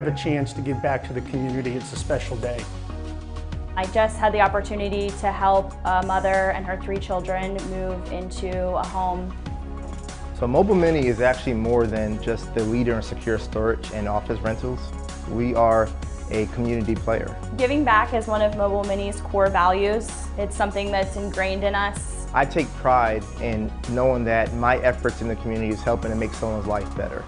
A chance to give back to the community. It's a special day. I just had the opportunity to help a mother and her 3 children move into a home. So Mobile Mini is actually more than just the leader in secure storage and office rentals. We are a community player. Giving back is one of Mobile Mini's core values. It's something that's ingrained in us. I take pride in knowing that my efforts in the community is helping to make someone's life better.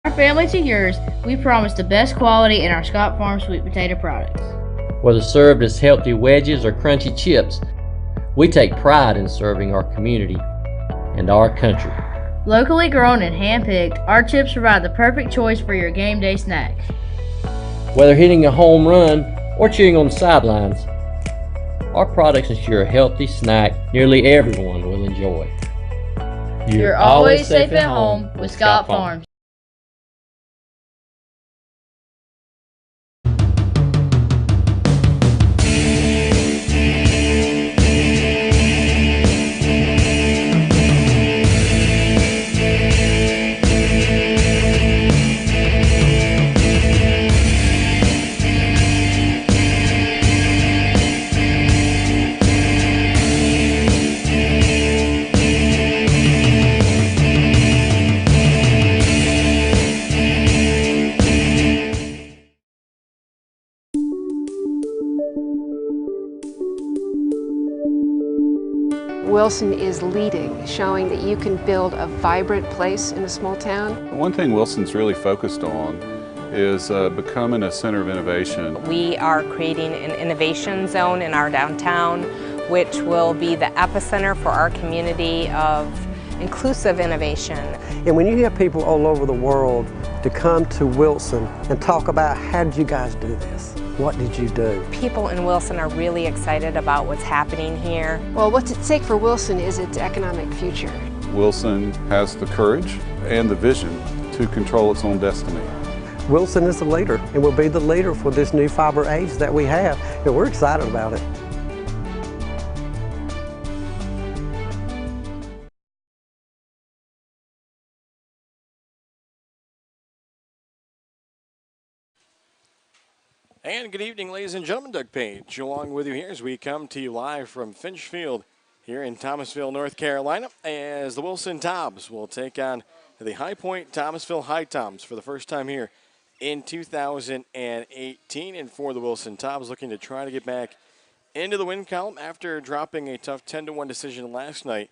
Our family to yours, we promise the best quality in our Scott Farm sweet potato products. Whether served as healthy wedges or crunchy chips, we take pride in serving our community and our country. Locally grown and hand-picked, our chips provide the perfect choice for your game day snacks. Whether hitting a home run or cheering on the sidelines, our products ensure a healthy snack nearly everyone will enjoy. You're always safe at home with Scott Farms. Wilson is leading, showing that you can build a vibrant place in a small town. One thing Wilson's really focused on is becoming a center of innovation. We are creating an innovation zone in our downtown, which will be the epicenter for our community of inclusive innovation. And when you have people all over the world to come to Wilson and talk about how did you guys do this? What did you do? People in Wilson are really excited about what's happening here. Well, what's at stake for Wilson is its economic future. Wilson has the courage and the vision to control its own destiny. Wilson is the leader and will be the leader for this new fiber age that we have, and we're excited about it. And good evening, ladies and gentlemen. Doug Page along with you here as we come to you live from Finch Field here in Thomasville, North Carolina, as the Wilson Tobs will take on the High Point Thomasville High Toms for the first time here in 2018. And for the Wilson Tobs, looking to try to get back into the win column after dropping a tough 10-1 decision last night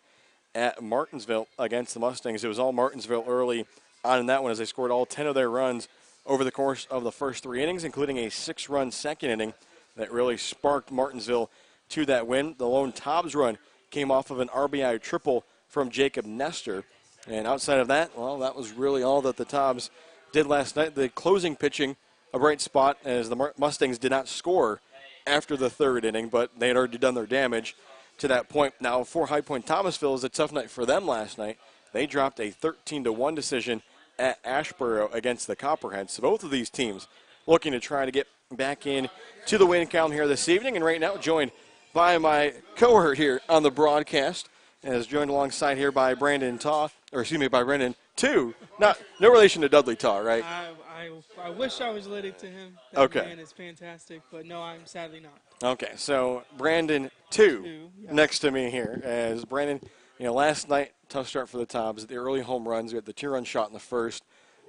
at Martinsville against the Mustangs. It was all Martinsville early on in that one as they scored all 10 of their runs over the course of the first 3 innings, including a 6-run second inning that really sparked Martinsville to that win. The lone Tobs run came off of an RBI triple from Jacob Nestor. And outside of that, well, that was really all that the Tobs did last night. The closing pitching, a bright spot, as the Mustangs did not score after the 3rd inning, but they had already done their damage to that point. Now, for High Point Thomasville, it was a tough night for them last night. They dropped a 13-1 decision at Ashboro against the Copperheads. So both of these teams looking to try to get back in to the win count here this evening. And right now joined by my cohort here on the broadcast, as joined alongside here by Brandon Taw, or excuse me, by Brendan Two. No relation to Dudley Taw, right? I wish I was related to him. That man is fantastic, but no, I'm sadly not. Okay, so Brandon Two yes. Next to me here, as Brandon, last night, tough start for the Tobs. The early home runs, we had the 2-run shot in the first,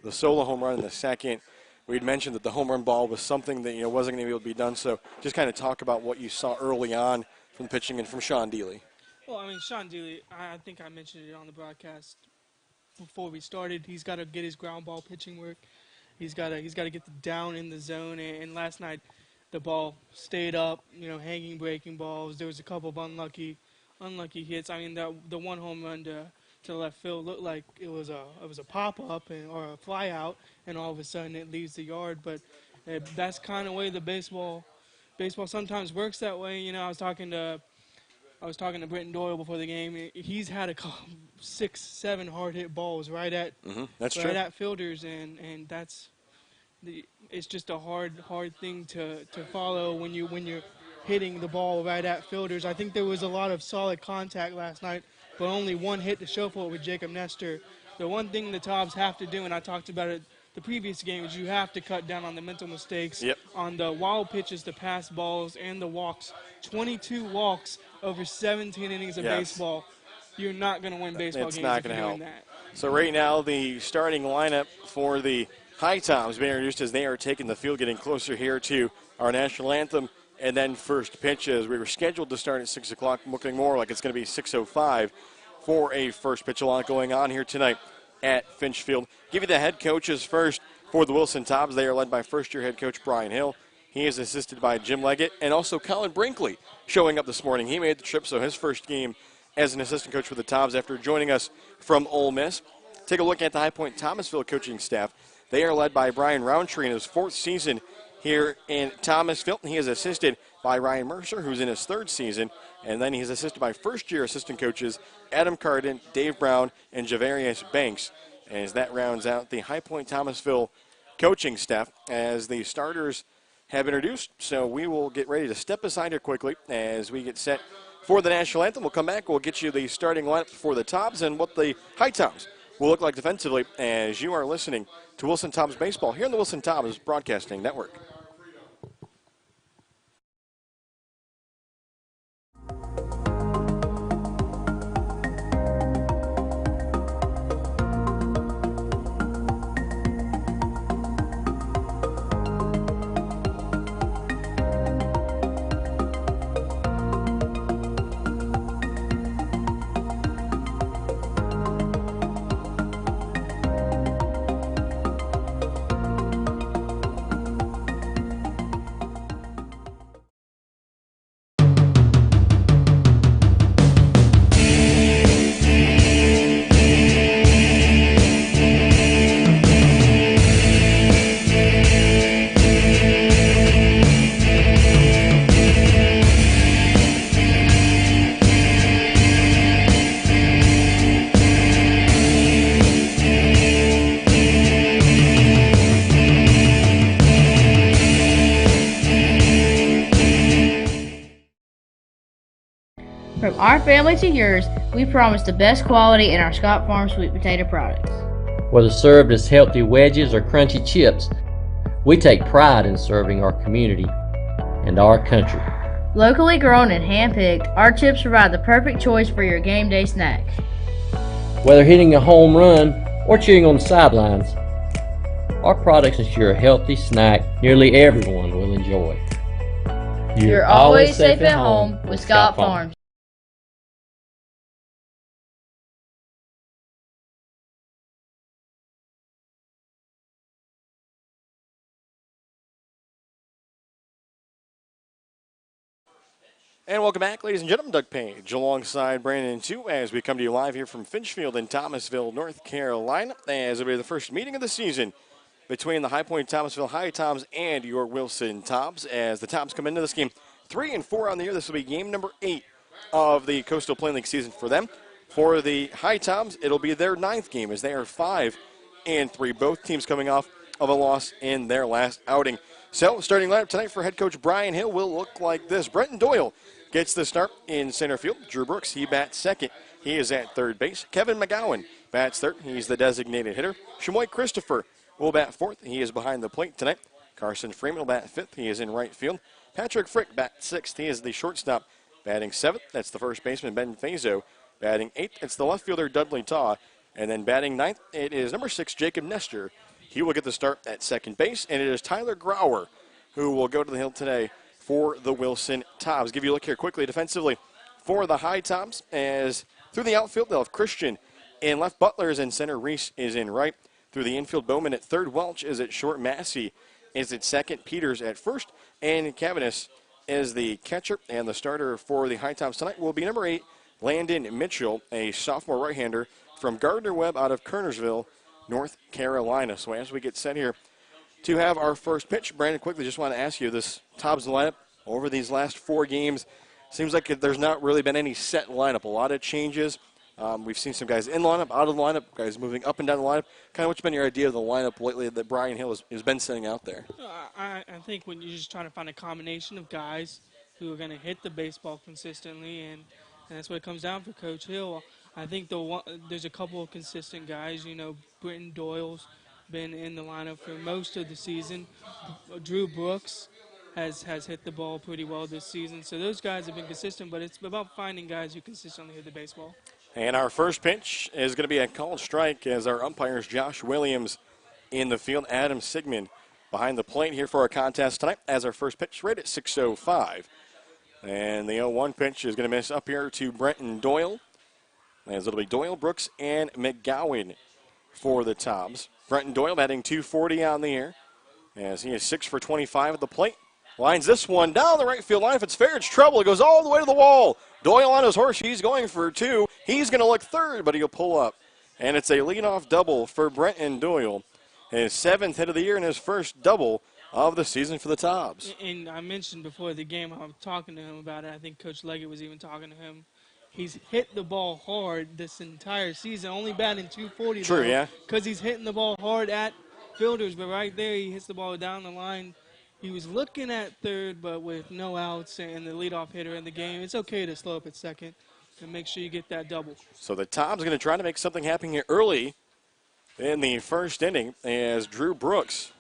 the solo home run in the second. We'd mentioned that the home run ball was something that wasn't going to be able to be done. So just kind of talk about what you saw early on from pitching and from Sean Dealey. Well, I mean, Sean Dealey, I think I mentioned it on the broadcast before we started. He's got to get his ground ball pitching work. He's got to get down in the zone. And last night, the ball stayed up. Hanging breaking balls. There was a couple of unlucky hits. I mean, the one home run to the left field looked like it was a pop-up or a fly-out, and all of a sudden it leaves the yard. But that's kind of the way the baseball sometimes works that way. I was talking to Britton Doyle before the game. He's had 6-7 hard hit balls right at that's right true. At fielders, and that's it's just a hard thing to follow when you're hitting the ball right at fielders. I think there was a lot of solid contact last night, but only one hit to show for it with Jacob Nestor. The one thing the Tobs have to do, and I talked about it the previous game, is you have to cut down on the mental mistakes, on the wild pitches, the pass balls, and the walks. 22 walks over 17 innings of baseball. You're not going to win baseball games if you're doing that. So right now the starting lineup for the High Toms being introduced as they are taking the field, getting closer here to our national anthem, and then first pitch as we were scheduled to start at 6 o'clock, looking more like it's going to be 6:05 for a first pitch. A lot going on here tonight at Finch Field. Give you the head coaches first for the Wilson Tobs. They are led by first-year head coach Brian Hill. He is assisted by Jim Leggett and also Colin Brinkley showing up this morning. He made the trip, so his first game as an assistant coach for the Tobs after joining us from Ole Miss. Take a look at the High Point Thomasville coaching staff. They are led by Brian Roundtree in his fourth season here in Thomasville. He is assisted by Ryan Mercer, who's in his third season, and then he's assisted by first-year assistant coaches Adam Carden, Dave Brown, and Javarius Banks. As that rounds out the High Point Thomasville coaching staff as the starters have been introduced. So we will get ready to step aside here quickly as we get set for the national anthem. We'll come back. We'll get you the starting lineup for the Tobs and what the High Toms will look like defensively as you are listening to Wilson Tobs Baseball here on the Wilson Tobs Broadcasting Network. From our family to yours, we promise the best quality in our Scott Farm sweet potato products. Whether served as healthy wedges or crunchy chips, we take pride in serving our community and our country. Locally grown and hand-picked, our chips provide the perfect choice for your game day snacks. Whether hitting a home run or cheering on the sidelines, our products ensure a healthy snack nearly everyone will enjoy. You're always safe at home with Scott Farms. And welcome back, ladies and gentlemen. Doug Page alongside Brandon too as we come to you live here from Finchfield in Thomasville, North Carolina, as it'll be the first meeting of the season between the High Point Thomasville High Toms and your Wilson Tobs as the Tobs come into this game 3-4 on the year. This will be game number 8 of the Coastal Plain League season for them. For the High Toms, it'll be their 9th game as they are 5-3, both teams coming off of a loss in their last outing. So starting lineup tonight for head coach Brian Hill will look like this. Brenton Doyle gets the start in center field. Drew Brooks, he bats second. He is at third base. Kevin McGowan bats third. He's the designated hitter. Shamoy Christopher will bat fourth. He is behind the plate tonight. Carson Freeman will bat fifth. He is in right field. Patrick Frick bats sixth. He is the shortstop. Batting seventh, that's the first baseman, Ben Fazo. Batting eighth, it's the left fielder, Dudley Taw. And then batting ninth, it is number 6, Jacob Nestor. He will get the start at second base. And it is Tyler Grauer who will go to the hill today for the Wilson Tobs. Give you a look here quickly defensively for the High Toms as through the outfield they'll have Christian in left, Butler is in center, Reese is in right. Through the infield, Bowman at third, Welch is at short, Massey is at second, Peters at first, and Cavanis is the catcher. And the starter for the High Toms tonight will be number 8, Landon Mitchell, a sophomore right-hander from Gardner Webb out of Kernersville, North Carolina. So as we get set here to have our first pitch, Brandon, quickly just want to ask you, this Tobs lineup over these last 4 games, seems like there's not really been any set lineup. A lot of changes We've seen some guys in the lineup, out of the lineup, guys moving up and down the lineup. Kind of what's been your idea of the lineup lately that Brian Hill has been sending out there? I think when you're just trying to find a combination of guys who are going to hit the baseball consistently, and that's what it comes down for Coach Hill. I think there's a couple of consistent guys. You know, Britton Doyle's been in the lineup for most of the season. Drew Brooks has hit the ball pretty well this season. So those guys have been consistent, but it's about finding guys who consistently hit the baseball. And our first pitch is going to be a called strike as our umpires Josh Williams in the field, Adam Sigmund behind the plate here for our contest tonight as our first pitch right at 6:05. And the 0-1 pitch is going to miss up here to Brenton Doyle, as it'll be Doyle, Brooks, and McGowan for the Tobs. Brenton Doyle batting .240 on the year, as he is 6 for 25 at the plate. Lines this one down the right field line. If it's fair, it's trouble. It goes all the way to the wall. Doyle on his horse. He's going for 2. He's going to look third, but he'll pull up. And it's a leadoff double for Brenton Doyle. His 7th hit of the year and his first double of the season for the Tobs. And I mentioned before the game, I was talking to him about it. I think Coach Leggett was even talking to him. He's hit the ball hard this entire season, only batting .240. True, yeah. Because he's hitting the ball hard at fielders, but right there he hits the ball down the line. He was looking at third, but with no outs and the leadoff hitter in the game, it's okay to slow up at second and make sure you get that double. So the Tobs going to try to make something happen here early in the first inning as Drew Brooks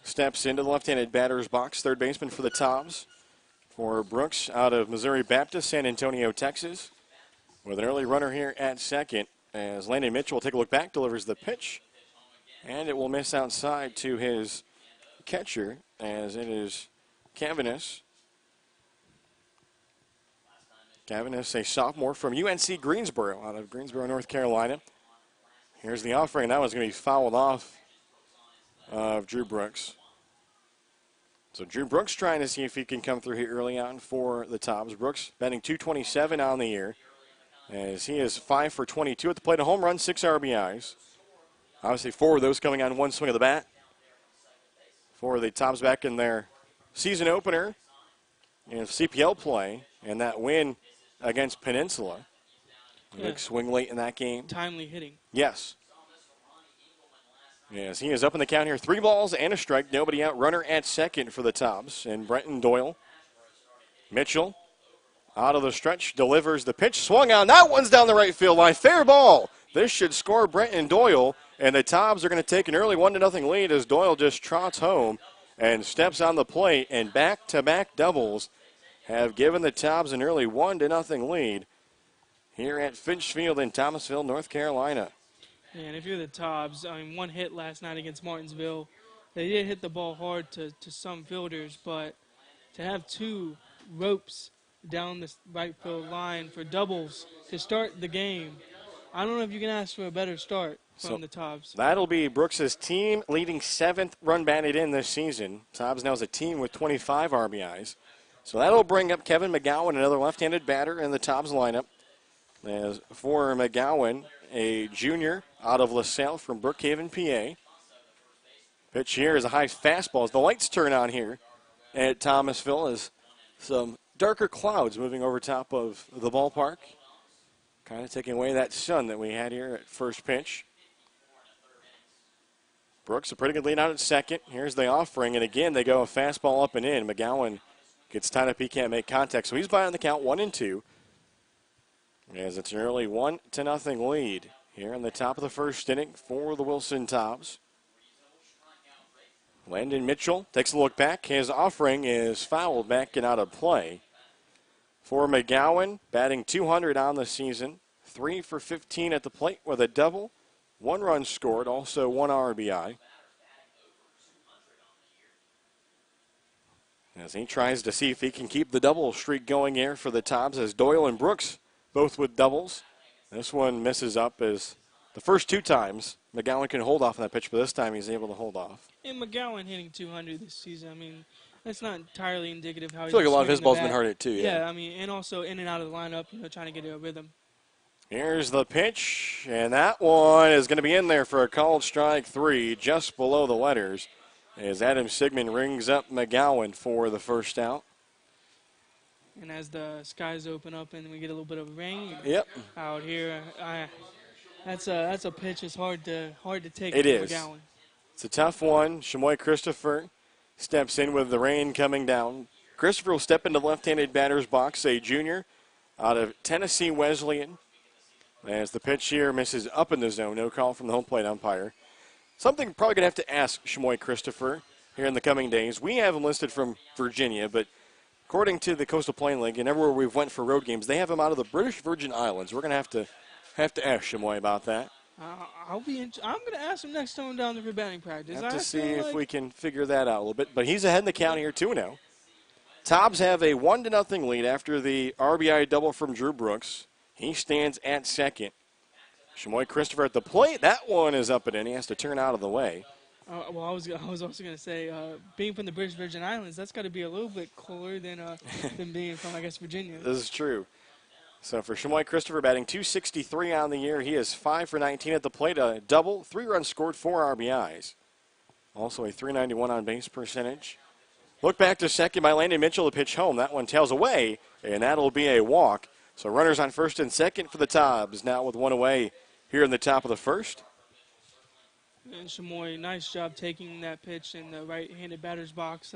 steps into the left-handed batter's box, third baseman for the Tobs. For Brooks out of Missouri Baptist, San Antonio, Texas, with an early runner here at second as Landon Mitchell will take a look back, delivers the pitch, and it will miss outside to his catcher as it is Cavanis. Cavanis, a sophomore from UNC Greensboro, out of Greensboro, North Carolina. Here's the offering. That one's going to be fouled off of Drew Brooks. So Drew Brooks trying to see if he can come through here early on for the Tobs. Brooks batting .227 on the year, as he is 5 for 22 at the plate. A home run, 6 RBIs. Obviously 4 of those coming on one swing of the bat for the Tobs back in their season opener in CPL play, and that win against Peninsula. Big swing late in that game. Timely hitting. Yes. Yes, he is up in the count here. 3 balls and a strike. Nobody out. Runner at second for the Tobs. And Brenton Doyle. Mitchell out of the stretch. Delivers the pitch. Swung on. That one's down the right field line. Fair ball. This should score Brenton Doyle. And the Tobs are going to take an early 1-0 lead as Doyle just trots home and steps on the plate. And back-to-back doubles have given the Tobs an early 1-0 lead here at Finch Field in Thomasville, North Carolina. And if you're the Tobs, I mean, one hit last night against Martinsville. They did hit the ball hard to some fielders, but to have 2 ropes down the right field line for doubles to start the game, I don't know if you can ask for a better start from the Tobs. That'll be Brooks' team leading 7th run batted in this season. Tobs now is a team with 25 RBIs. So that'll bring up Kevin McGowan, another left-handed batter in the Tobs lineup. As for McGowan, a junior out of LaSalle from Brookhaven, PA. Pitch here is a high fastball. As the lights turn on here at Thomasville, as some darker clouds moving over top of the ballpark, kind of taking away that sun that we had here at first pitch. Brooks, a pretty good lead out at second. Here's the offering, and again, they go a fastball up and in. McGowan gets tied up. He can't make contact, so he's by on the count 1-2. As it's an early 1-0 lead here in the top of the first inning for the Wilson Tobs. Landon Mitchell takes a look back. His offering is fouled back and out of play. For McGowan, batting .200 on the season, 3 for 15 at the plate with a double, 1 run scored, also 1 RBI. As he tries to see if he can keep the double streak going here for the Tobs, as Doyle and Brooks both with doubles. This one misses up as the first 2 times McGowan can hold off on that pitch, but this time he's able to hold off. And McGowan hitting .200 this season, I mean, that's not entirely indicative of how I feel like a lot of his balls been hard hit too. Yeah, I mean, and also in and out of the lineup, trying to get a rhythm. Here's the pitch, and that one is going to be in there for a called strike 3, just below the letters, as Adam Sigmund rings up McGowan for the first out. And as the skies open up and we get a little bit of rain out here, that's a pitch. It's hard to take. It from is. McGowan. It's a tough one. Chamoy Christopher steps in with the rain coming down. Christopher will step into the left-handed batter's box, a junior out of Tennessee Wesleyan. As the pitch here misses up in the zone, no call from the home plate umpire. Something probably going to have to ask Chamoy Christopher here in the coming days. We have him listed from Virginia, but according to the Coastal Plain League and everywhere we've went for road games, they have him out of the British Virgin Islands. We're going to have to ask Chamoy about that. I'm going to ask him next time down there for batting practice. Have to see if we can figure that out a little bit. But he's ahead in the count here 2-0. Tobs have a 1-0 lead after the RBI double from Drew Brooks. He stands at second. Chamoy Christopher at the plate. That one is up and in. He has to turn out of the way. Well, I was also going to say, being from the British Virgin Islands, that's got to be a little bit cooler than being from, I guess, Virginia. This is true. So for Chamoy Christopher, batting .263 on the year, he is 5 for 19 at the plate, a double, 3 runs scored, 4 RBIs. Also a .391 on base percentage. Look back to second by Landon Mitchell to pitch home. That one tails away, and that'll be a walk. So runners on first and second for the Tobs, now with one away here in the top of the first. And Chamoy, nice job taking that pitch in the right-handed batter's box.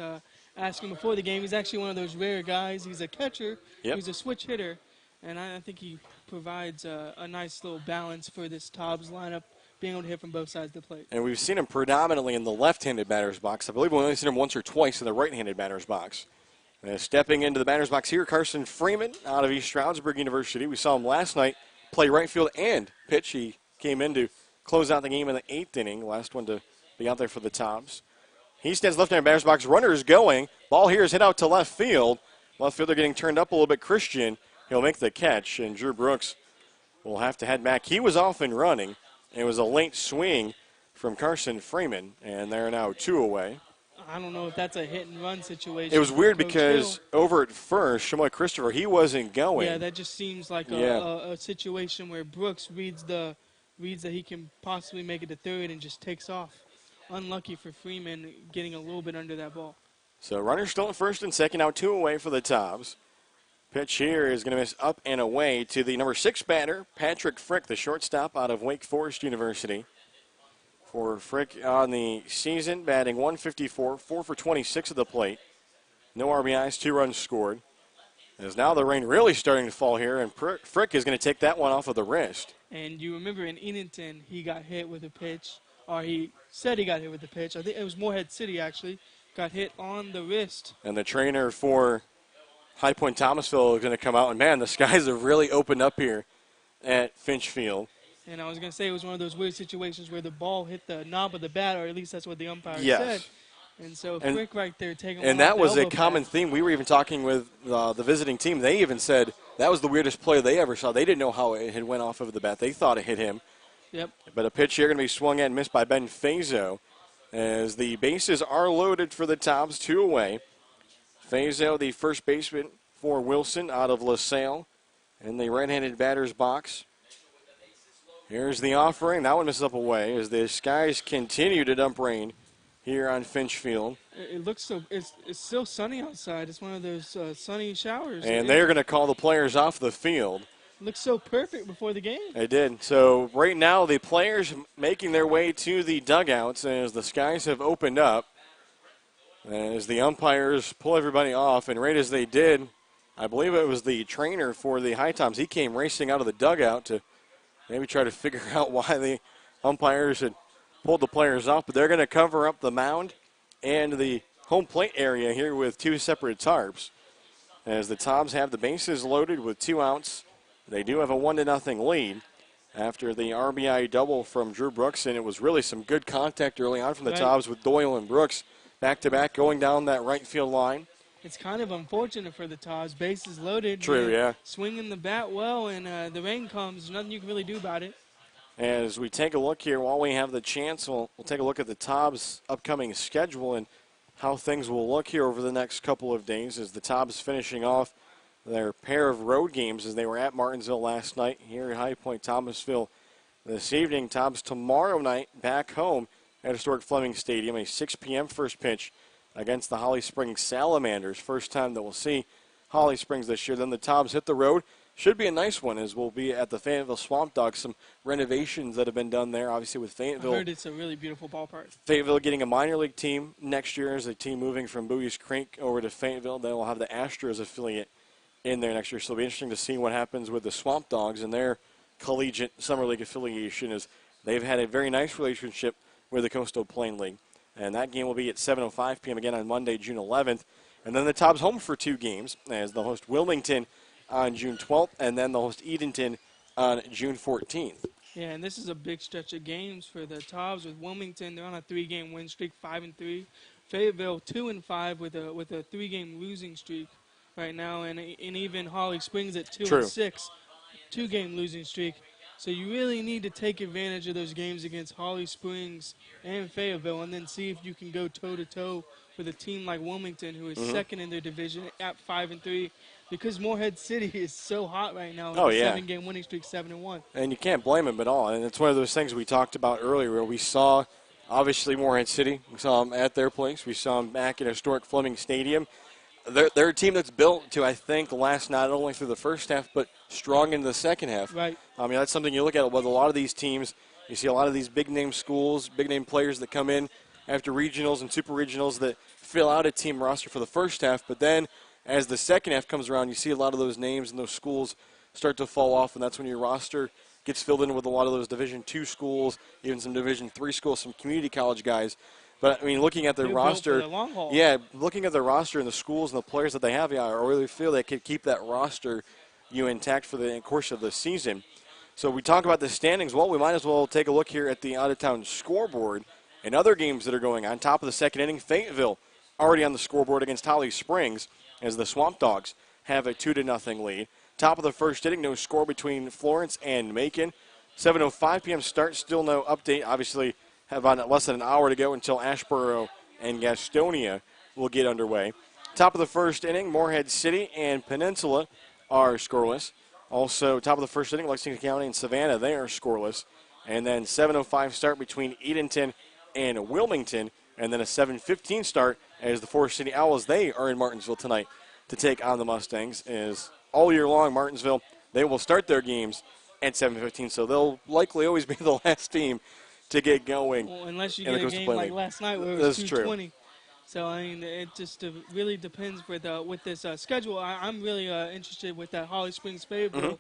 Asking before the game, he's actually one of those rare guys. He's a catcher. Yep. He's a switch hitter. And I think he provides a nice little balance for this Tobs lineup, being able to hit from both sides of the plate. And we've seen him predominantly in the left-handed batter's box. I believe we've only seen him once or twice in the right-handed batter's box. Stepping into the batter's box here, Carson Freeman out of East Stroudsburg University. We saw him last night play right field and pitch. He came in to close out the game in the 8th inning, last one to be out there for the Tobs. He stands left-handed batter's box. Runner is going. Ball here is hit out to left field. Left fielder getting turned up a little bit. Christian, he'll make the catch, and Drew Brooks will have to head back. He was off and running. It was a late swing from Carson Freeman, and they're now 2 away. I don't know if that's a hit-and-run situation. It was weird because over at first, Chamoy Christopher, he wasn't going. Yeah, that just seems like a situation where Brooks reads that he can possibly make it to third and just takes off. Unlucky for Freeman getting a little bit under that ball. So runners still at first and second, now 2 away for the Tobs. Pitch here is going to miss up and away to the number 6 batter, Patrick Frick, the shortstop out of Wake Forest University. For Frick on the season, batting .154, 4 for 26 at the plate. No RBIs, 2 runs scored. As now the rain really starting to fall here, and Frick is going to take that one off of the wrist. And you remember in Edenton, he got hit with a pitch, or he said he got hit with a pitch. I think it was Morehead City, actually. Got hit on the wrist. And the trainer for High Point Thomasville is going to come out, and man, the skies have really opened up here at Finch Field. And I was going to say it was one of those weird situations where the ball hit the knob of the bat, or at least that's what the umpire said. And so Frick right there taking one. And that was a common theme. We were even talking with the visiting team. They even said that was the weirdest play they ever saw. They didn't know how it had went off of the bat. They thought it hit him. Yep. But a pitch here going to be swung at and missed by Ben Fazo as the bases are loaded for the Tobs, 2 away. Fazo, the first baseman for Wilson out of LaSalle in the right-handed batter's box. Here's the offering. That one misses up away as the skies continue to dump rain here on Finch Field. It looks so, it's still sunny outside. It's one of those sunny showers. And they're going to call the players off the field. It looks so perfect before the game. It did. So right now the players making their way to the dugouts as the skies have opened up. As the umpires pull everybody off, and right as they did, I believe it was the trainer for the High Toms. He came racing out of the dugout to maybe try to figure out why the umpires had pulled the players off. But they're going to cover up the mound and the home plate area here with 2 separate tarps. As the Tobs have the bases loaded with 2 outs. They do have a 1-0 lead after the RBI double from Drew Brooks, and it was really some good contact early on from the Tobs with Doyle and Brooks back-to-back going down that right field line. It's kind of unfortunate for the Tobs. Bases loaded. True, yeah. Swinging the bat well, and the rain comes. There's nothing you can really do about it. As we take a look here, while we have the chance, we'll take a look at the Tobs' upcoming schedule and how things will look here over the next couple of days as the Tobs finishing off their pair of road games as they were at Martinsville last night, here at High Point Thomasville this evening. Tobs tomorrow night back home at historic Fleming Stadium, a 6 p.m. first pitch against the Holly Springs Salamanders. First time that we'll see Holly Springs this year. Then the Tobs hit the road. Should be a nice one, as we'll be at the Fayetteville Swamp Dogs. Some renovations that have been done there, obviously with Fayetteville. I heard it's a really beautiful ballpark. Fayetteville getting a minor league team next year as a team moving from Bowie's Creek over to Fayetteville. Then we'll have the Astros affiliate in there next year. So it'll be interesting to see what happens with the Swamp Dogs and their collegiate summer league affiliation, as they've had a very nice relationship with the Coastal Plain League. And that game will be at 7:05 p.m. again on Monday, June 11th. And then the Tobs home for 2 games as they'll host Wilmington on June 12th, and then they'll host Edenton on June 14th. Yeah, and this is a big stretch of games for the Tobs with Wilmington. They're on a 3-game win streak, 5-3. Fayetteville 2-5 with a 3-game losing streak right now, and even Holly Springs at 2-6, 2-game losing streak. So you really need to take advantage of those games against Holly Springs and Fayetteville, and then see if you can go toe-to-toe with a team like Wilmington, who is second in their division at 5-3, because Morehead City is so hot right now. Oh, yeah. 7-game winning streak, 7-1. And you can't blame them at all. And it's one of those things we talked about earlier where we saw, obviously, Morehead City. We saw them at their place. We saw them back at historic Fleming Stadium. They're a team that's built to, I think, last not only through the first half, but strong into the second half. Right. I mean, that's something you look at with a lot of these teams. You see a lot of these big-name schools, big-name players that come in after regionals and super regionals that fill out a team roster for the first half, but then as the second half comes around, you see a lot of those names and those schools start to fall off, and that's when your roster gets filled in with a lot of those Division II schools, even some Division III schools, some community college guys. But, I mean, looking at their roster, looking at their roster and the schools and the players that they have, I really feel they could keep that roster intact for the course of the season. So we talk about the standings. Well, we might as well take a look here at the out-of-town scoreboard and other games that are going on. Top of the second inning, Fayetteville already on the scoreboard against Holly Springs as the Swamp Dogs have a 2-0 lead. Top of the first inning, no score between Florence and Macon. 7:05 p.m. start, still no update. Obviously, have on less than an hour to go until Ashboro and Gastonia will get underway. Top of the first inning, Morehead City and Peninsula are scoreless. Also, top of the first inning, Lexington County and Savannah, they are scoreless. And then 7:05 start between Edenton and Wilmington, and then a 7:15 start as the Forest City Owls, they are in Martinsville tonight to take on the Mustangs. As all year long, Martinsville, they will start their games at 7:15, so they'll likely always be the last team to get going. Well, unless you get a game like last night where it was 2:20. So, I mean, it just really depends with this schedule. I'm really interested with that Holly Springs Fayetteville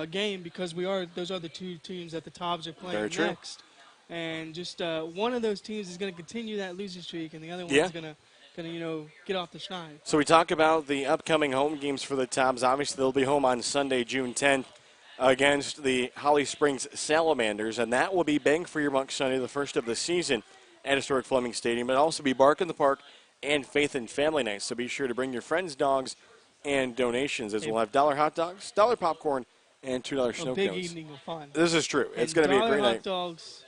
game, because those are the 2 teams that the Tobs are playing next. And just one of those teams is going to continue that losing streak, and the other one's going to get off the schneid. So we talk about the upcoming home games for the Tobs. Obviously, they'll be home on Sunday, June 10th, against the Holly Springs Salamanders, and that will be Bang for Your Buck Sunday, the first of the season at historic Fleming Stadium. It'll also be Bark in the Park and Faith and Family Night, so be sure to bring your friends, dogs, and donations, as we'll have $1 hot dogs, $1 popcorn, and $2 snow cones. A big evening of fun. This is true. It's going to be a great night. $1 hot dogs.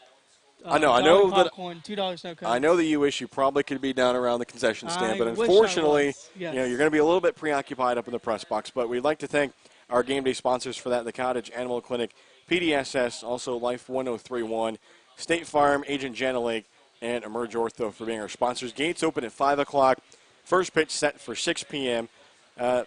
I know popcorn, $2 snow cones. I know that you wish you probably could be down around the concession stand, but unfortunately, you're going to be a little bit preoccupied up in the press box. But we'd like to thank our game day sponsors for that: the Cottage Animal Clinic, PDSS, also Life 1031, State Farm, Agent Jana Lake, and Emerge Ortho for being our sponsors. Gates open at 5 o'clock. First pitch set for 6 p.m.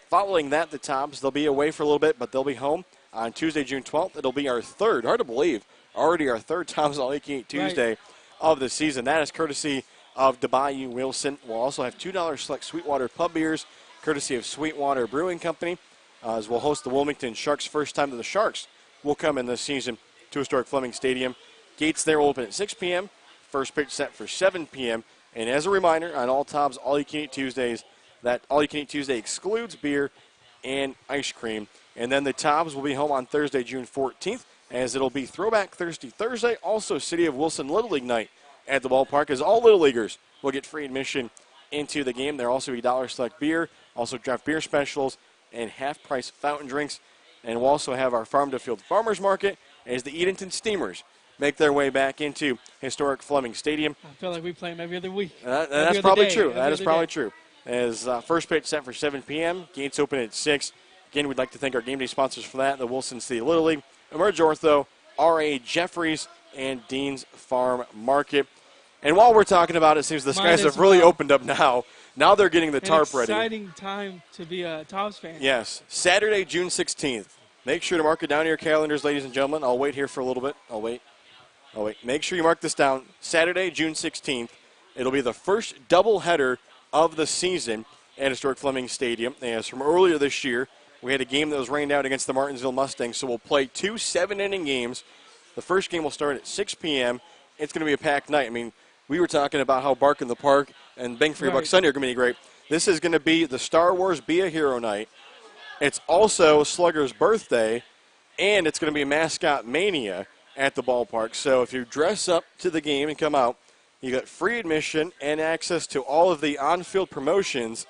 Following that, the Tobs, they'll be away for a little bit, but they'll be home on Tuesday, June 12th. It'll be our third, hard to believe, already our third Tobs All You Can Eat Tuesday of the season. That is courtesy of DeBayou Wilson. We'll also have $2 select Sweetwater pub beers, courtesy of Sweetwater Brewing Company, as we'll host the Wilmington Sharks. First time that the Sharks will come in this season to historic Fleming Stadium. Gates there will open at 6 p.m. First pitch set for 7 p.m. And as a reminder, on all Tobs All You Can Eat Tuesdays, that All You Can Eat Tuesday excludes beer and ice cream. And then the Tobs will be home on Thursday, June 14th, as it'll be Throwback Thursday, also City of Wilson Little League night at the ballpark, as all Little Leaguers will get free admission into the game. There'll also be $1 select beer, also draft beer specials, and half-price fountain drinks. And we'll also have our Farm to Field Farmers Market as the Edenton Steamers make their way back into historic Fleming Stadium. I feel like we play them every other week. That's probably true. That is probably true. As first pitch set for 7 p.m., gates open at 6. Again, we'd like to thank our game day sponsors for that: the Wilson City Little League, Emerge Ortho, R.A. Jeffries, and Dean's Farm Market. And while we're talking about it, it seems the skies have really opened up now. Now they're getting the tarp ready. Exciting time to be a Tobs fan. Yes, Saturday, June 16th. Make sure to mark it down in your calendars, ladies and gentlemen. I'll wait here for a little bit. I'll wait. Make sure you mark this down. Saturday, June 16th. It'll be the first doubleheader of the season at Historic Fleming Stadium. As from earlier this year, we had a game that was rained out against the Martinsville Mustangs, so we'll play 2 7-inning games. The first game will start at 6 p.m. It's going to be a packed night. I mean, we were talking about how Bark in the Park and Bang for Your Buck Sunday are going to be great. This is going to be the Star Wars Be a Hero night. It's also Slugger's birthday, and it's going to be Mascot Mania at the ballpark. So if you dress up to the game and come out, you got free admission and access to all of the on-field promotions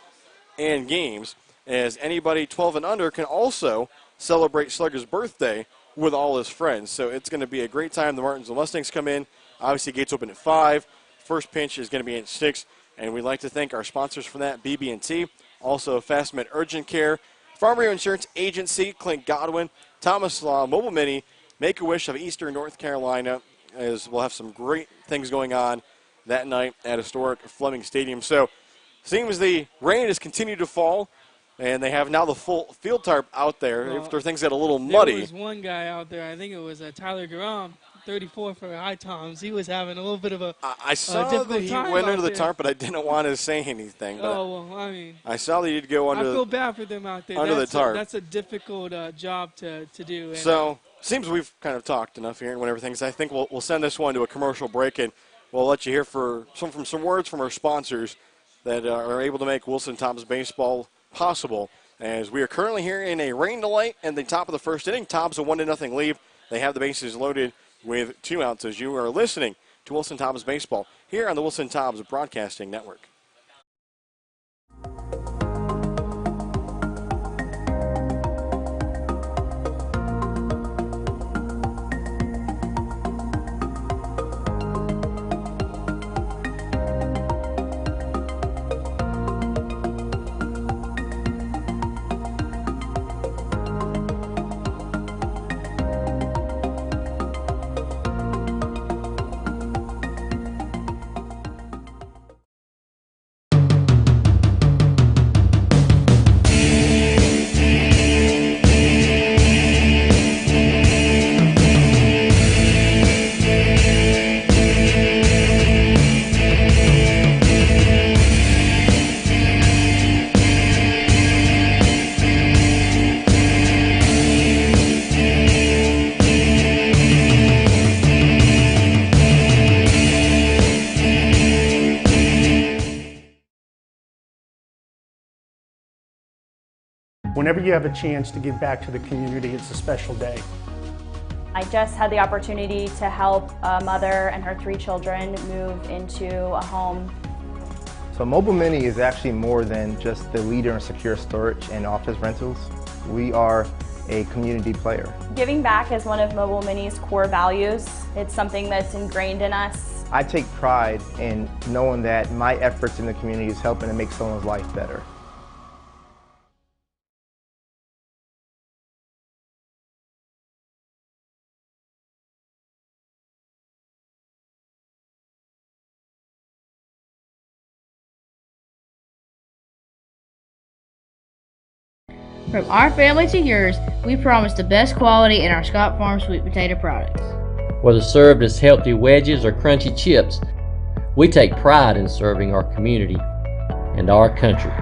and games, as anybody 12 and under can also celebrate Slugger's birthday with all his friends. So it's going to be a great time. The Martinsville Mustangs come in. Obviously, gates open at 5. First pitch is going to be at 6. And we'd like to thank our sponsors for that, BB&T, also FastMed Urgent Care, Farmer Insurance Agency, Clint Godwin, Thomas Law, Mobile Mini, Make-A-Wish of Eastern North Carolina, as we'll have some great things going on that night at Historic Fleming Stadium. So, seems the rain has continued to fall, and they have now the full field tarp out there after things got a little muddy. There was one guy out there, I think it was Tyler Garam, 34 for High Toms. He was having a little bit of a I saw that he went under the tarp, but I didn't want to say anything. But well, I mean, I saw that he'd go under. I feel bad for them out there. Under the tarp. That's a difficult job to do. And, so, seems we've kind of talked enough here and whatever things. I think we'll send this one to a commercial break, and we'll let you hear some words from our sponsors that are able to make Wilson Tobs baseball possible. As we are currently here in a rain delay in the top of the first inning, Tobs a 1-0 lead. They have the bases loaded with 2 outs as you are listening to Wilson Tobs baseball here on the Wilson Tobs Broadcasting Network. Whenever you have a chance to give back to the community, it's a special day. I just had the opportunity to help a mother and her 3 children move into a home. So Mobile Mini is actually more than just the leader in secure storage and office rentals. We are a community player. Giving back is one of Mobile Mini's core values. It's something that's ingrained in us. I take pride in knowing that my efforts in the community is helping to make someone's life better. From our family to yours, we promise the best quality in our Scott Farm sweet potato products. Whether served as healthy wedges or crunchy chips, we take pride in serving our community and our country.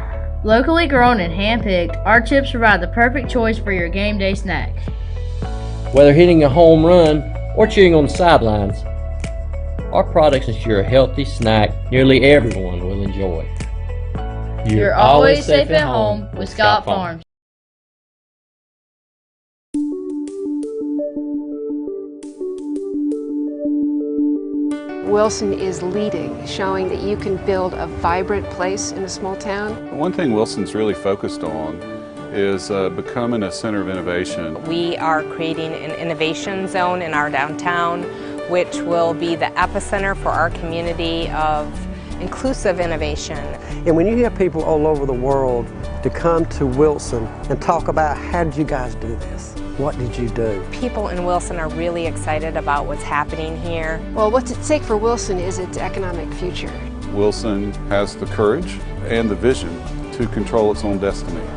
Locally grown and hand-picked, our chips provide the perfect choice for your game day snacks. Whether hitting a home run or cheering on the sidelines, our products ensure a healthy snack nearly everyone will enjoy. You're always safe at home with Scott Farms. Wilson is leading, showing that you can build a vibrant place in a small town. One thing Wilson's really focused on is becoming a center of innovation. We are creating an innovation zone in our downtown, which will be the epicenter for our community of inclusive innovation. And when you hear people all over the world to come to Wilson and talk about how did you guys do this, What did you do? People in Wilson are really excited about what's happening here. Well, what's at stake for Wilson is its economic future. Wilson has the courage and the vision to control its own destiny.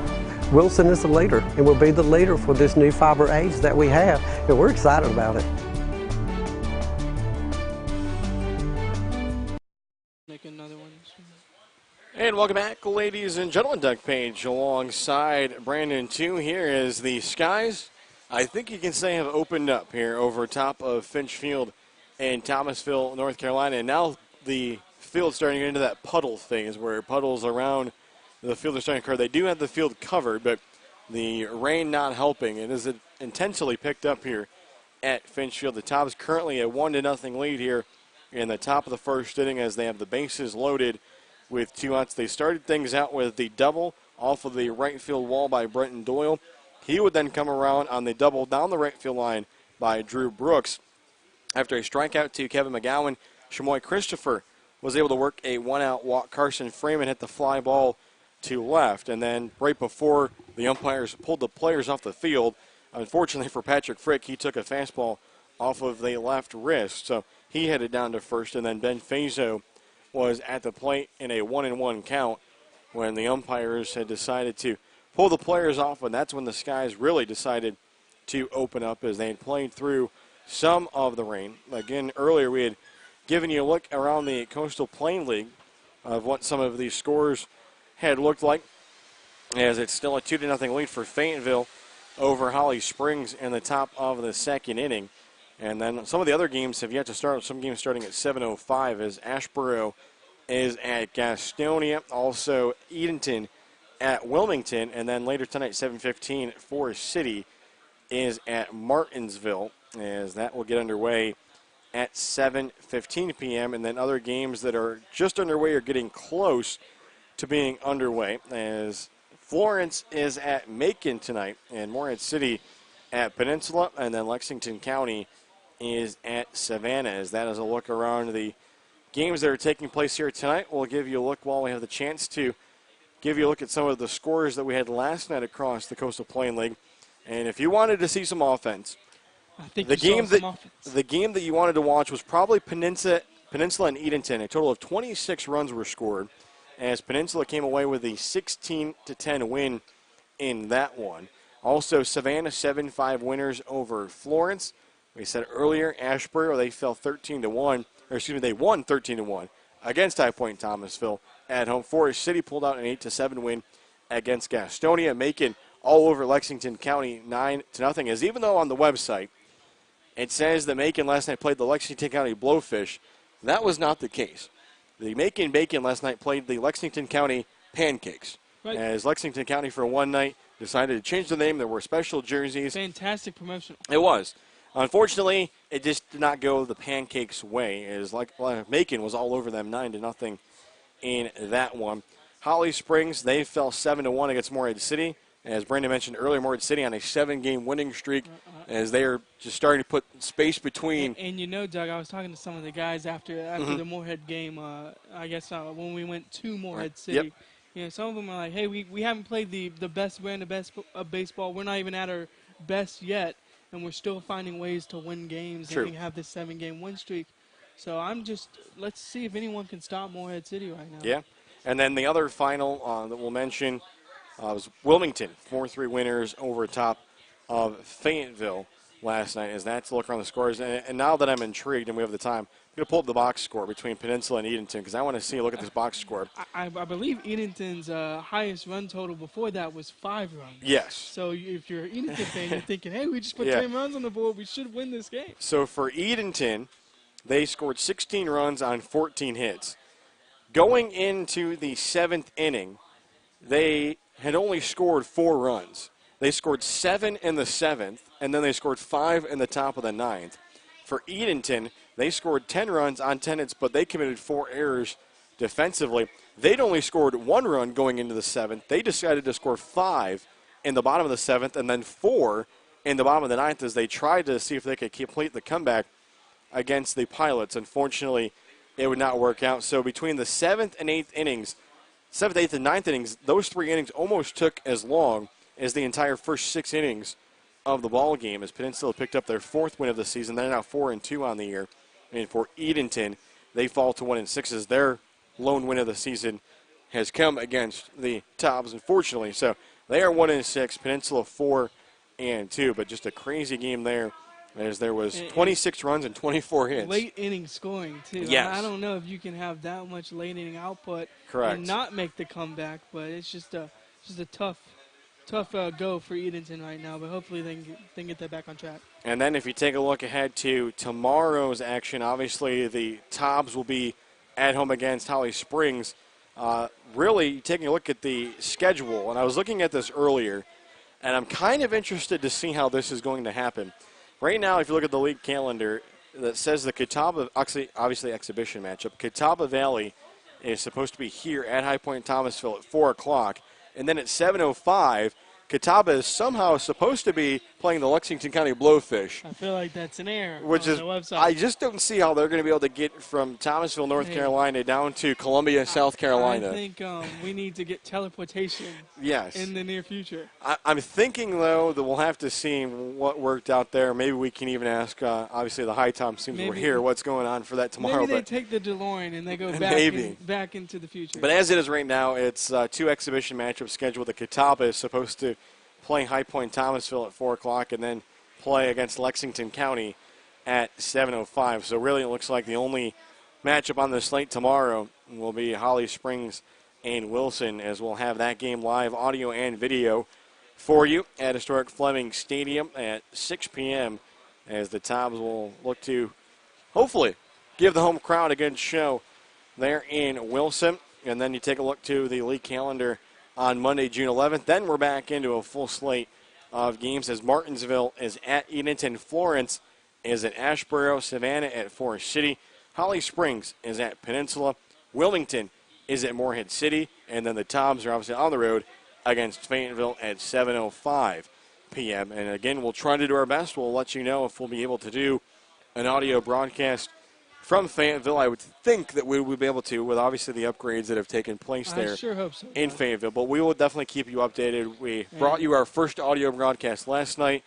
Wilson is the leader and will be the leader for this new fiber age that we have, and we're excited about it. Make another one. And welcome back, ladies and gentlemen. Doug Page alongside Brandon 2 here as the skies, I think you can say, have opened up here over top of Finch Field in Thomasville, North Carolina. And now the field's starting to get into that puddle phase where puddles around the field are starting to occur. They do have the field covered, but the rain not helping. It is intentionally picked up here at Finch Field. The Tobs currently a 1-0 lead here in the top of the first inning as they have the bases loaded with 2 outs. They started things out with the double off of the right field wall by Brenton Doyle. He would then come around on the double down the right field line by Drew Brooks. After a strikeout to Kevin McGowan, Shamoy Christopher was able to work a 1-out walk. Carson Freeman hit the fly ball to left. And then right before the umpires pulled the players off the field, unfortunately for Patrick Frick, he took a fastball off of the left wrist. So he headed down to first, and then Ben Fazo was at the plate in a 1-1 count when the umpires had decided to pull the players off, and that's when the skies really decided to open up as they had played through some of the rain. Again, earlier we had given you a look around the Coastal Plain League of what some of these scores had looked like, as it's still a 2-0 lead for Fayetteville over Holly Springs in the top of the second inning. And then some of the other games have yet to start, some games starting at 7:05 as Ashboro is at Gastonia, also Edenton at Wilmington, and then later tonight, 7:15, Forest City is at Martinsville, as that will get underway at 7:15 p.m. And then other games that are just underway are getting close to being underway, as Florence is at Macon tonight, and Morehead City at Peninsula, and then Lexington County is at Savannah. As that is a look around the games that are taking place here tonight. We'll give you a look while we have the chance to give you a look at some of the scores that we had last night across the Coastal Plain League. And if you wanted to see some offense, the game that you wanted to watch was probably Peninsula and Edenton. A total of 26 runs were scored, as Peninsula came away with a 16-10 win in that one. Also, Savannah 7-5 winners over Florence. We said earlier, Ashboro, they fell 13-1, or excuse me, they won 13-1 against High Point Thomasville at home. Forest City pulled out an 8-7 win against Gastonia. Macon all over Lexington County 9-0. As even though on the website it says that Macon last night played the Lexington County Blowfish, that was not the case. The Macon Bacon last night played the Lexington County Pancakes. Right. As Lexington County for one night decided to change the name. There were special jerseys. Fantastic promotion. It was. Unfortunately, it just did not go the Pancakes' way, as Macon was all over them 9-0 in that one. Holly Springs, they fell 7-1 against Morehead City. As Brandon mentioned earlier, Morehead City on a 7-game winning streak, as they are just starting to put space between. And you know, Doug, I was talking to some of the guys after the Morehead game, I guess when we went to Morehead City. Yep. You know, some of them are like, hey, we haven't played the best brand of baseball. We're not even at our best yet, and we're still finding ways to win games. True. And we have this 7-game win streak. So let's see if anyone can stop Morehead City right now. Yeah. And then the other final that we'll mention was Wilmington, 4-3 winners over top of Fayetteville last night, as that's a look around the scores. And now that I'm intrigued and we have the time, I'm going to pull up the box score between Peninsula and Edenton, because I want to see a look at this box score. I believe Edenton's highest run total before that was 5 runs. Yes. So if you're an Edenton fan, you're thinking, hey, we just put 10 runs on the board. We should win this game. So for Edenton, they scored 16 runs on 14 hits. Going into the 7th inning, they had only scored 4 runs. They scored 7 in the 7th, and then they scored 5 in the top of the 9th. For Edenton, they scored 10 runs on 10 hits, but they committed 4 errors defensively. They'd only scored 1 run going into the 7th. They decided to score 5 in the bottom of the 7th, and then 4 in the bottom of the 9th as they tried to see if they could complete the comeback against the Pilots. Unfortunately, it would not work out. So between the 7th and 8th innings, 7th, 8th, and 9th innings, those 3 innings almost took as long as the entire first 6 innings of the ball game as Peninsula picked up their 4th win of the season. They're now 4-2 on the year. And for Edenton, they fall to 1-6 as their lone win of the season has come against the Tobs, unfortunately. So they are 1-6, Peninsula 4-2, but just a crazy game there as there was 26 runs and 24 hits. Late inning scoring, too. Yes. I don't know if you can have that much late inning output Correct. and not make the comeback, but it's just a tough go for Edenton right now, but hopefully they can get that back on track. And then if you take a look ahead to tomorrow's action, obviously the Tobs will be at home against Holly Springs. Really taking a look at the schedule, and I was looking at this earlier, and I'm kind of interested to see how this is going to happen. Right now, if you look at the league calendar, that says the Catawba, obviously exhibition matchup, Catawba Valley is supposed to be here at High Point Thomasville at 4 o'clock. And then at 7:05, Catawba is somehow supposed to be playing the Lexington County Blowfish. I feel like that's an error which on is, the website. I just don't see how they're going to be able to get from Thomasville, North Carolina, down to Columbia, South Carolina. I think we need to get teleportation yes. in the near future. I'm thinking, though, that we'll have to see what worked out there. Maybe we can even ask, obviously, the High Tom seems we're here, what's going on for that tomorrow. Maybe they take the DeLorean and they go back into the future. But as it is right now, it's 2 exhibition matchups scheduled. The Catawba is supposed to play High Point Thomasville at 4 o'clock and then play against Lexington County at 7:05. So really it looks like the only matchup on the slate tomorrow will be Holly Springs and Wilson, as we'll have that game live, audio and video, for you at Historic Fleming Stadium at 6 p.m. as the Tobs will look to hopefully give the home crowd a good show there in Wilson. And then you take a look to the league calendar on Monday, June 11th. Then we're back into a full slate of games as Martinsville is at Edenton, Florence is at Ashboro, Savannah at Forest City, Holly Springs is at Peninsula, Wilmington is at Morehead City, and then the Tobs are obviously on the road against Fayetteville at 7:05 p.m. And again, we'll try to do our best. We'll let you know if we'll be able to do an audio broadcast from Fayetteville. I would think that we would be able to, with obviously the upgrades that have taken place there. I sure hope so. In Fayetteville, but we will definitely keep you updated. We brought you our first audio broadcast last night.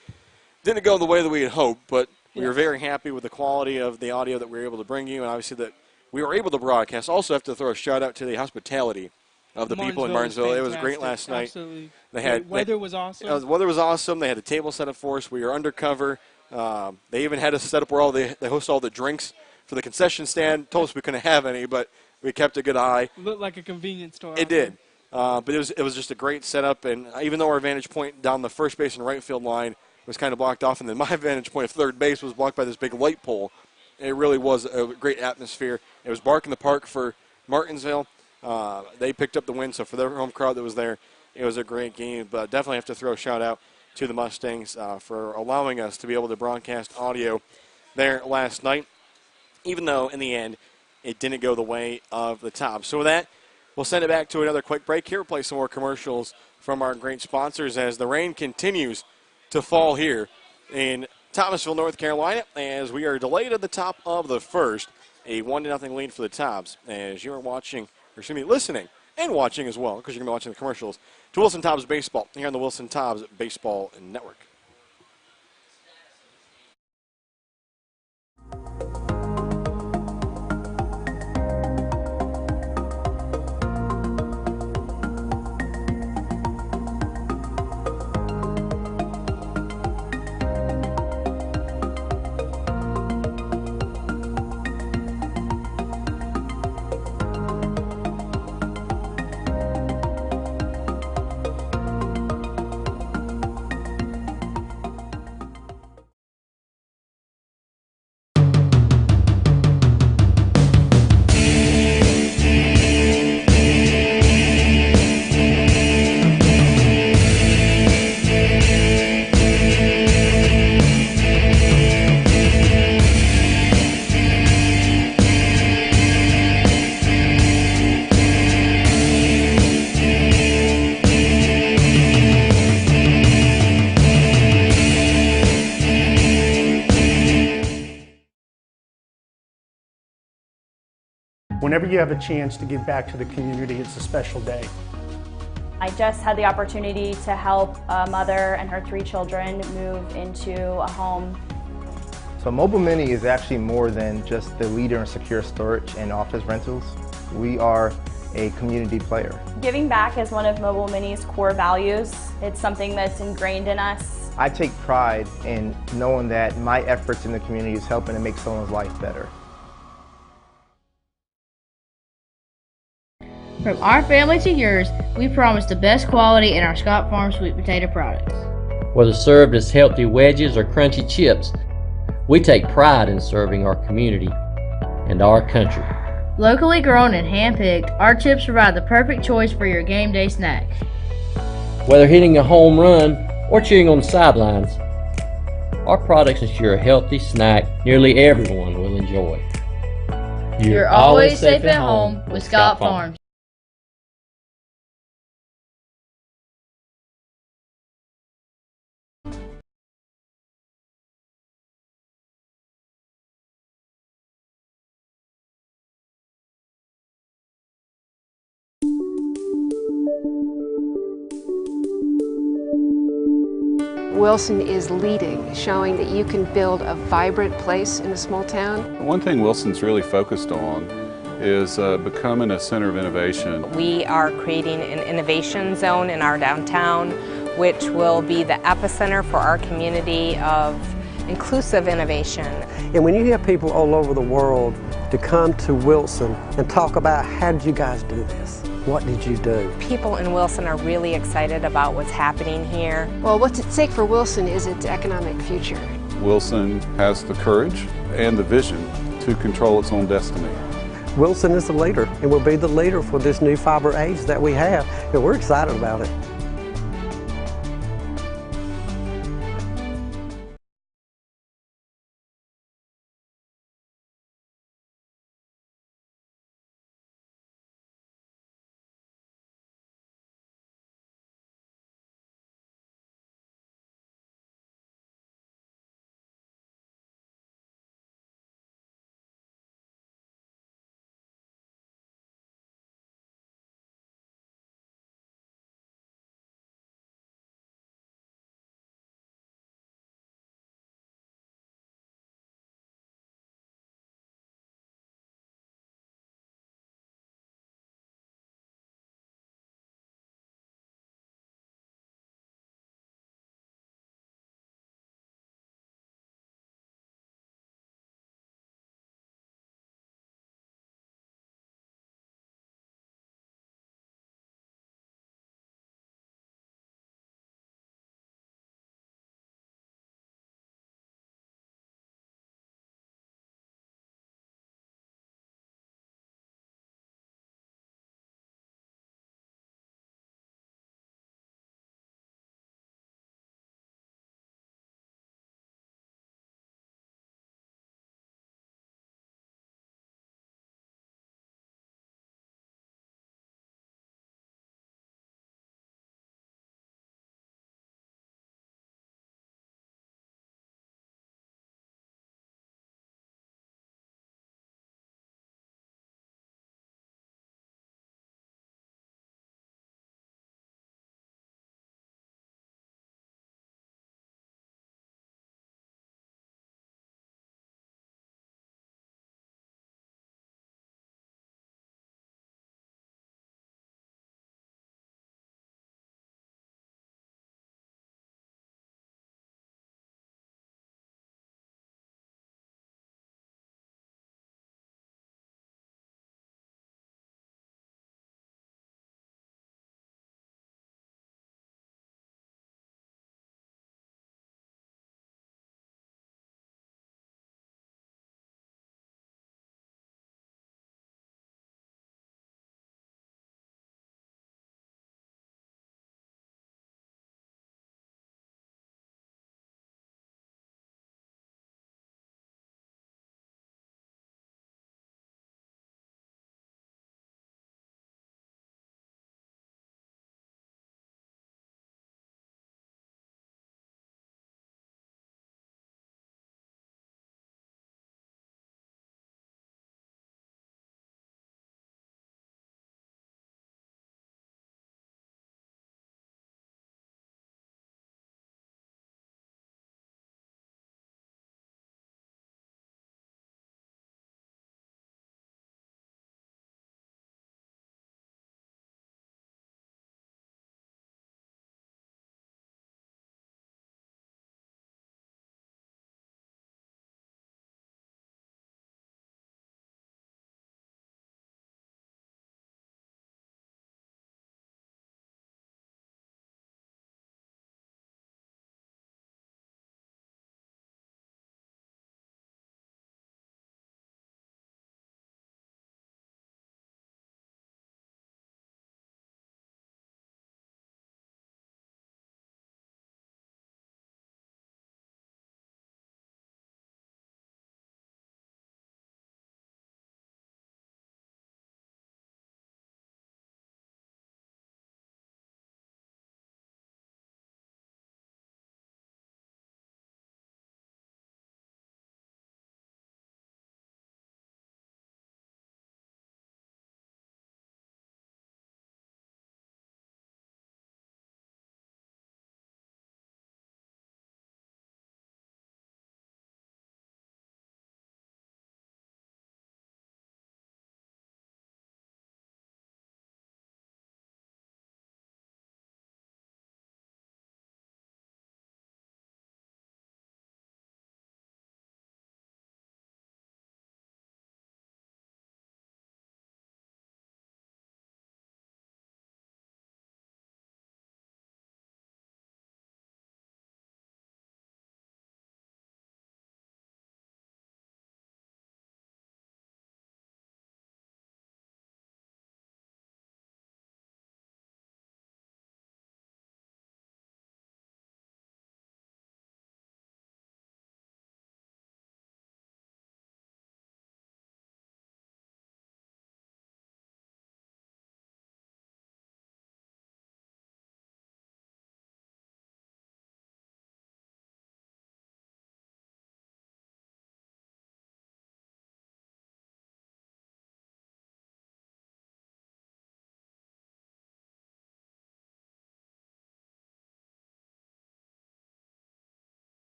Didn't go the way that we had hoped, but we were very happy with the quality of the audio that we were able to bring you, and obviously that we were able to broadcast. Also have to throw a shout out to the hospitality of the people in Martinsville. It was great last night. Absolutely. Weather was awesome. The weather was awesome. They had a table set up for us. We were undercover. They even had us set up where they host all the drinks for the concession stand. Told us we couldn't have any, but we kept a good eye. Looked like a convenience store. It did. But it was just a great setup, and even though our vantage point down the first base and right field line was kind of blocked off, and then my vantage point of third base was blocked by this big light pole, it really was a great atmosphere. It was Bark in the Park for Martinsville. They picked up the win, so for their home crowd that was there, it was a great game. But definitely have to throw a shout-out to the Mustangs for allowing us to be able to broadcast audio there last night, even though in the end it didn't go the way of the Tobs. So with that, we'll send it back to another quick break here. Play some more commercials from our great sponsors as the rain continues to fall here in Thomasville, North Carolina, as we are delayed at the top of the first. A 1-0 lead for the Tobs as you're listening and watching as well, because you're going to be watching the commercials, to Wilson Tobs Baseball here on the Wilson Tobs Baseball Network. Whenever you have a chance to give back to the community, it's a special day. I just had the opportunity to help a mother and her 3 children move into a home. So Mobile Mini is actually more than just the leader in secure storage and office rentals. We are a community player. Giving back is one of Mobile Mini's core values. It's something that's ingrained in us. I take pride in knowing that my efforts in the community is helping to make someone's life better. From our family to yours, we promise the best quality in our Scott Farm sweet potato products. Whether served as healthy wedges or crunchy chips, we take pride in serving our community and our country. Locally grown and hand-picked, our chips provide the perfect choice for your game day snack. Whether hitting a home run or cheering on the sidelines, our products ensure a healthy snack nearly everyone will enjoy. You're always safe at home with Scott Farms. Wilson is leading, showing that you can build a vibrant place in a small town. One thing Wilson's really focused on is becoming a center of innovation. We are creating an innovation zone in our downtown, which will be the epicenter for our community of inclusive innovation. And when you have people all over the world to come to Wilson and talk about how did you guys do this? What did you do? People in Wilson are really excited about what's happening here. Well, what's at stake for Wilson is its economic future. Wilson has the courage and the vision to control its own destiny. Wilson is the leader and will be the leader for this new fiber age that we have, and we're excited about it.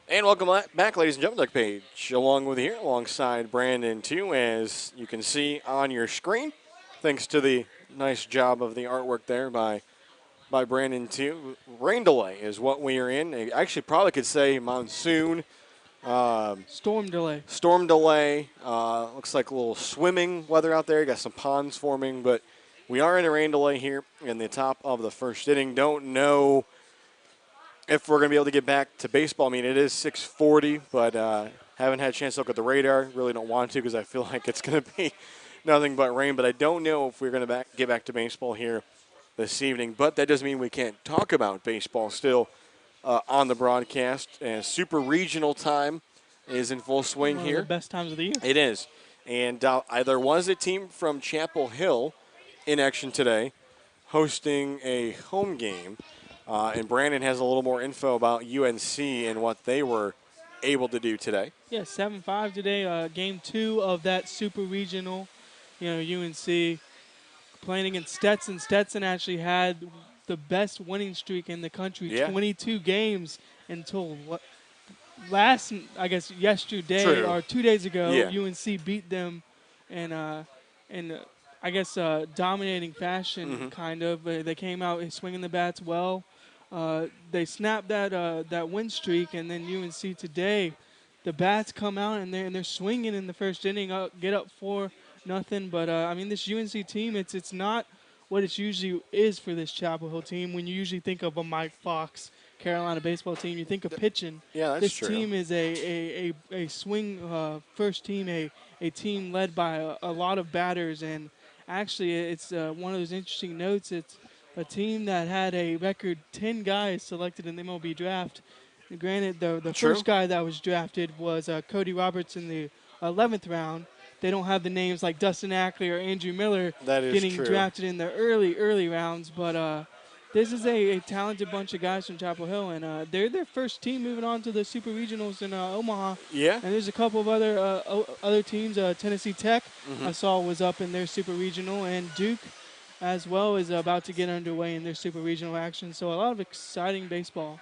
And welcome back, ladies and gentlemen. Doug Page along with you here, alongside Brandon, too, as you can see on your screen. Thanks to the nice job of the artwork there by Brandon, too. Rain delay is what we are in. I actually probably could say monsoon. Storm delay. Storm delay. Looks like a little swimming weather out there. You got some ponds forming, but we are in a rain delay here in the top of the first inning. Don't know if we're going to be able to get back to baseball. I mean, it is 6:40, but haven't had a chance to look at the radar. Really don't want to because I feel like it's going to be nothing but rain. But I don't know if we're going to get back to baseball here this evening. But that doesn't mean we can't talk about baseball still on the broadcast. And Super Regional time is in full swing here. One of the best times of the year. It is. And there was a team from Chapel Hill in action today hosting a home game. And Brandon has a little more info about UNC and what they were able to do today. Yeah, 7-5 today. Game 2 of that Super Regional. UNC playing against Stetson. Stetson actually had the best winning streak in the country, 22 games until yesterday. True. Or 2 days ago. Yeah. UNC beat them in dominating fashion, kind of. They came out swinging the bats well. They snapped that win streak, and then UNC today, the bats come out and they're swinging in the first inning, get up 4-0. But this UNC team, it's not what it usually is for this Chapel Hill team. When you usually think of a Mike Fox Carolina baseball team, you think of pitching. Yeah, that's this true. Team is a swing first team, a team led by a lot of batters, and actually it's one of those interesting notes. It's a team that had a record 10 guys selected in the MLB draft. Granted, the first guy that was drafted was Cody Roberts in the 11th round. They don't have the names like Dustin Ackley or Andrew Miller getting drafted in the early rounds. But this is a talented bunch of guys from Chapel Hill, and they're their first team moving on to the Super Regionals in Omaha. Yeah. And there's a couple of other teams. Tennessee Tech, I saw, was up in their Super Regional, and Duke as well is about to get underway in their Super Regional action. So a lot of exciting baseball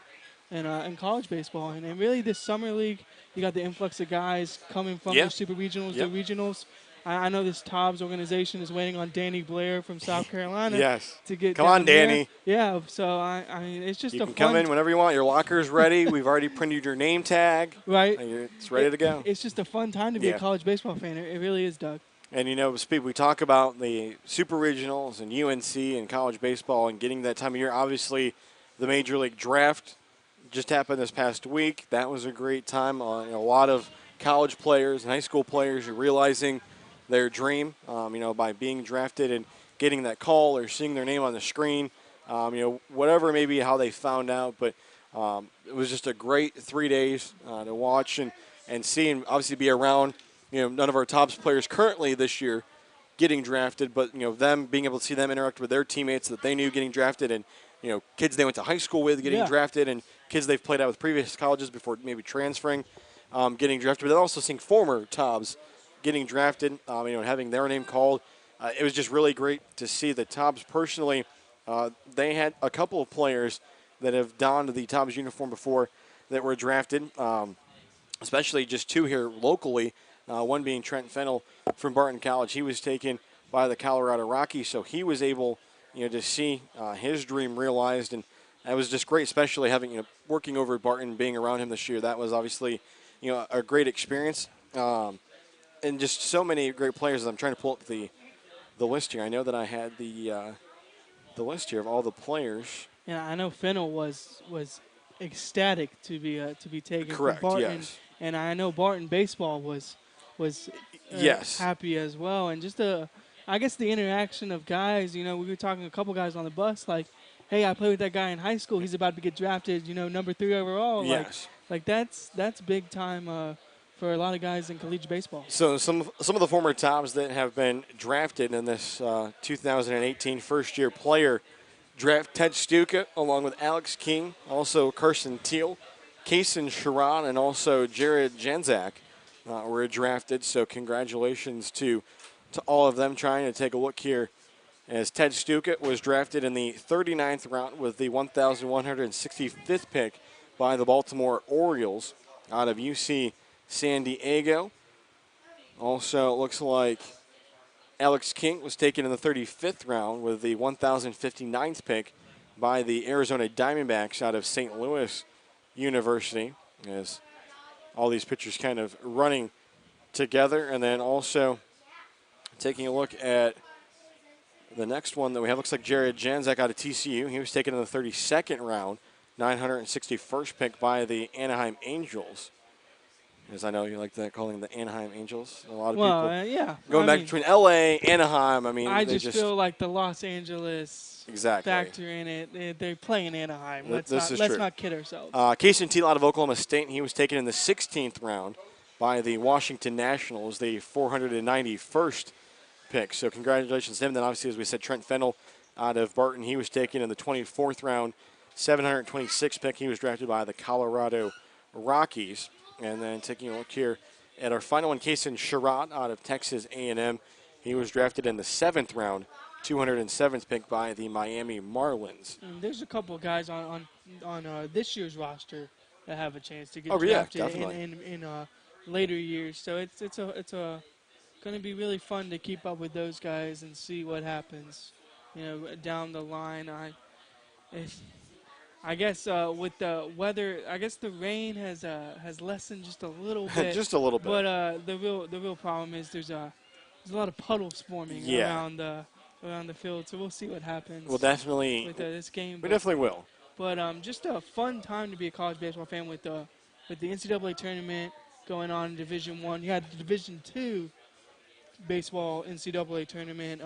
and college baseball. And really this summer league, you got the influx of guys coming from the Super Regionals, the regionals. I know this Tobs organization is waiting on Danny Blair from South Carolina to get Come on, Danny. There. Yeah, so I mean, it's just you can come in whenever you want. Your locker's ready. We've already printed your name tag. Right. It's ready to go. It's just a fun time to be a college baseball fan. It really is, Doug. And, we talk about the Super Regionals and UNC and college baseball and getting that time of year. Obviously, the Major League Draft just happened this past week. That was a great time. A lot of college players and high school players are realizing their dream, by being drafted and getting that call or seeing their name on the screen, whatever maybe how they found out. But it was just a great 3 days to watch and see and obviously be around. None of our Tobs players currently this year getting drafted, but, them being able to see them interact with their teammates that they knew getting drafted and, kids they went to high school with getting drafted and kids they've played out with previous colleges before maybe transferring, getting drafted. But then also seeing former Tobs getting drafted, and having their name called. It was just really great to see the Tobs personally. They had a couple of players that have donned the Tobs uniform before that were drafted, especially just two here locally. One being Trent Fennell from Barton College. He was taken by the Colorado Rockies, so he was able, to see his dream realized, and that was just great, especially having, working over at Barton, being around him this year. That was obviously, a great experience, and just so many great players. I'm trying to pull up the list here. I know that I had the list here of all the players. Yeah, I know Fennell was ecstatic to be taken Correct, from Barton, yes. And I know Barton baseball was happy as well. And just I guess the interaction of guys, we were talking a couple guys on the bus, like, hey, I played with that guy in high school. He's about to get drafted, number 3 overall. Yes. Like that's big time for a lot of guys in collegiate baseball. So some of the former Tobs that have been drafted in this 2018 first-year player draft: Ted Stuka along with Alex King, also Carson Teal, Kaysen Sharon, and also Jared Janzak were drafted. So congratulations to all of them. Trying to take a look here as Ted Stuka was drafted in the 39th round with the 1,165th pick by the Baltimore Orioles. out of UC San Diego. Also, it looks like Alex King was taken in the 35th round with the 1,059th pick by the Arizona Diamondbacks out of St. Louis University, as all these pitchers kind of running together. And then also taking a look at the next one that we have, looks like Jared Janzak out of TCU. He was taken in the 32nd round, 961st pick by the Anaheim Angels. As I know you like that, calling the Anaheim Angels. A lot of people yeah. going back between L.A., Anaheim. I mean, I just feel like the Los Angeles exactly factor in it. They play in Anaheim. Let's not kid ourselves. Kaysen Teal out of Oklahoma State. He was taken in the 16th round by the Washington Nationals, the 491st pick. So congratulations to him. Then obviously, as we said, Trent Fennell out of Barton. He was taken in the 24th round, 726th pick. He was drafted by the Colorado Rockies. And then taking a look here at our final one, Kaysen Sherrod out of Texas A&M. He was drafted in the 7th round, 207th pick by the Miami Marlins. And there's a couple of guys on this year's roster that have a chance to get drafted in later years. So it's going to be really fun to keep up with those guys and see what happens, down the line. I guess with the weather, I guess the rain has lessened just a little bit. Just a little bit. But the real problem is there's a lot of puddles forming around the field. So we'll see what happens. We'll definitely with this game. We definitely will. But just a fun time to be a college baseball fan with the NCAA tournament going on in Division I. You had the Division II baseball NCAA tournament.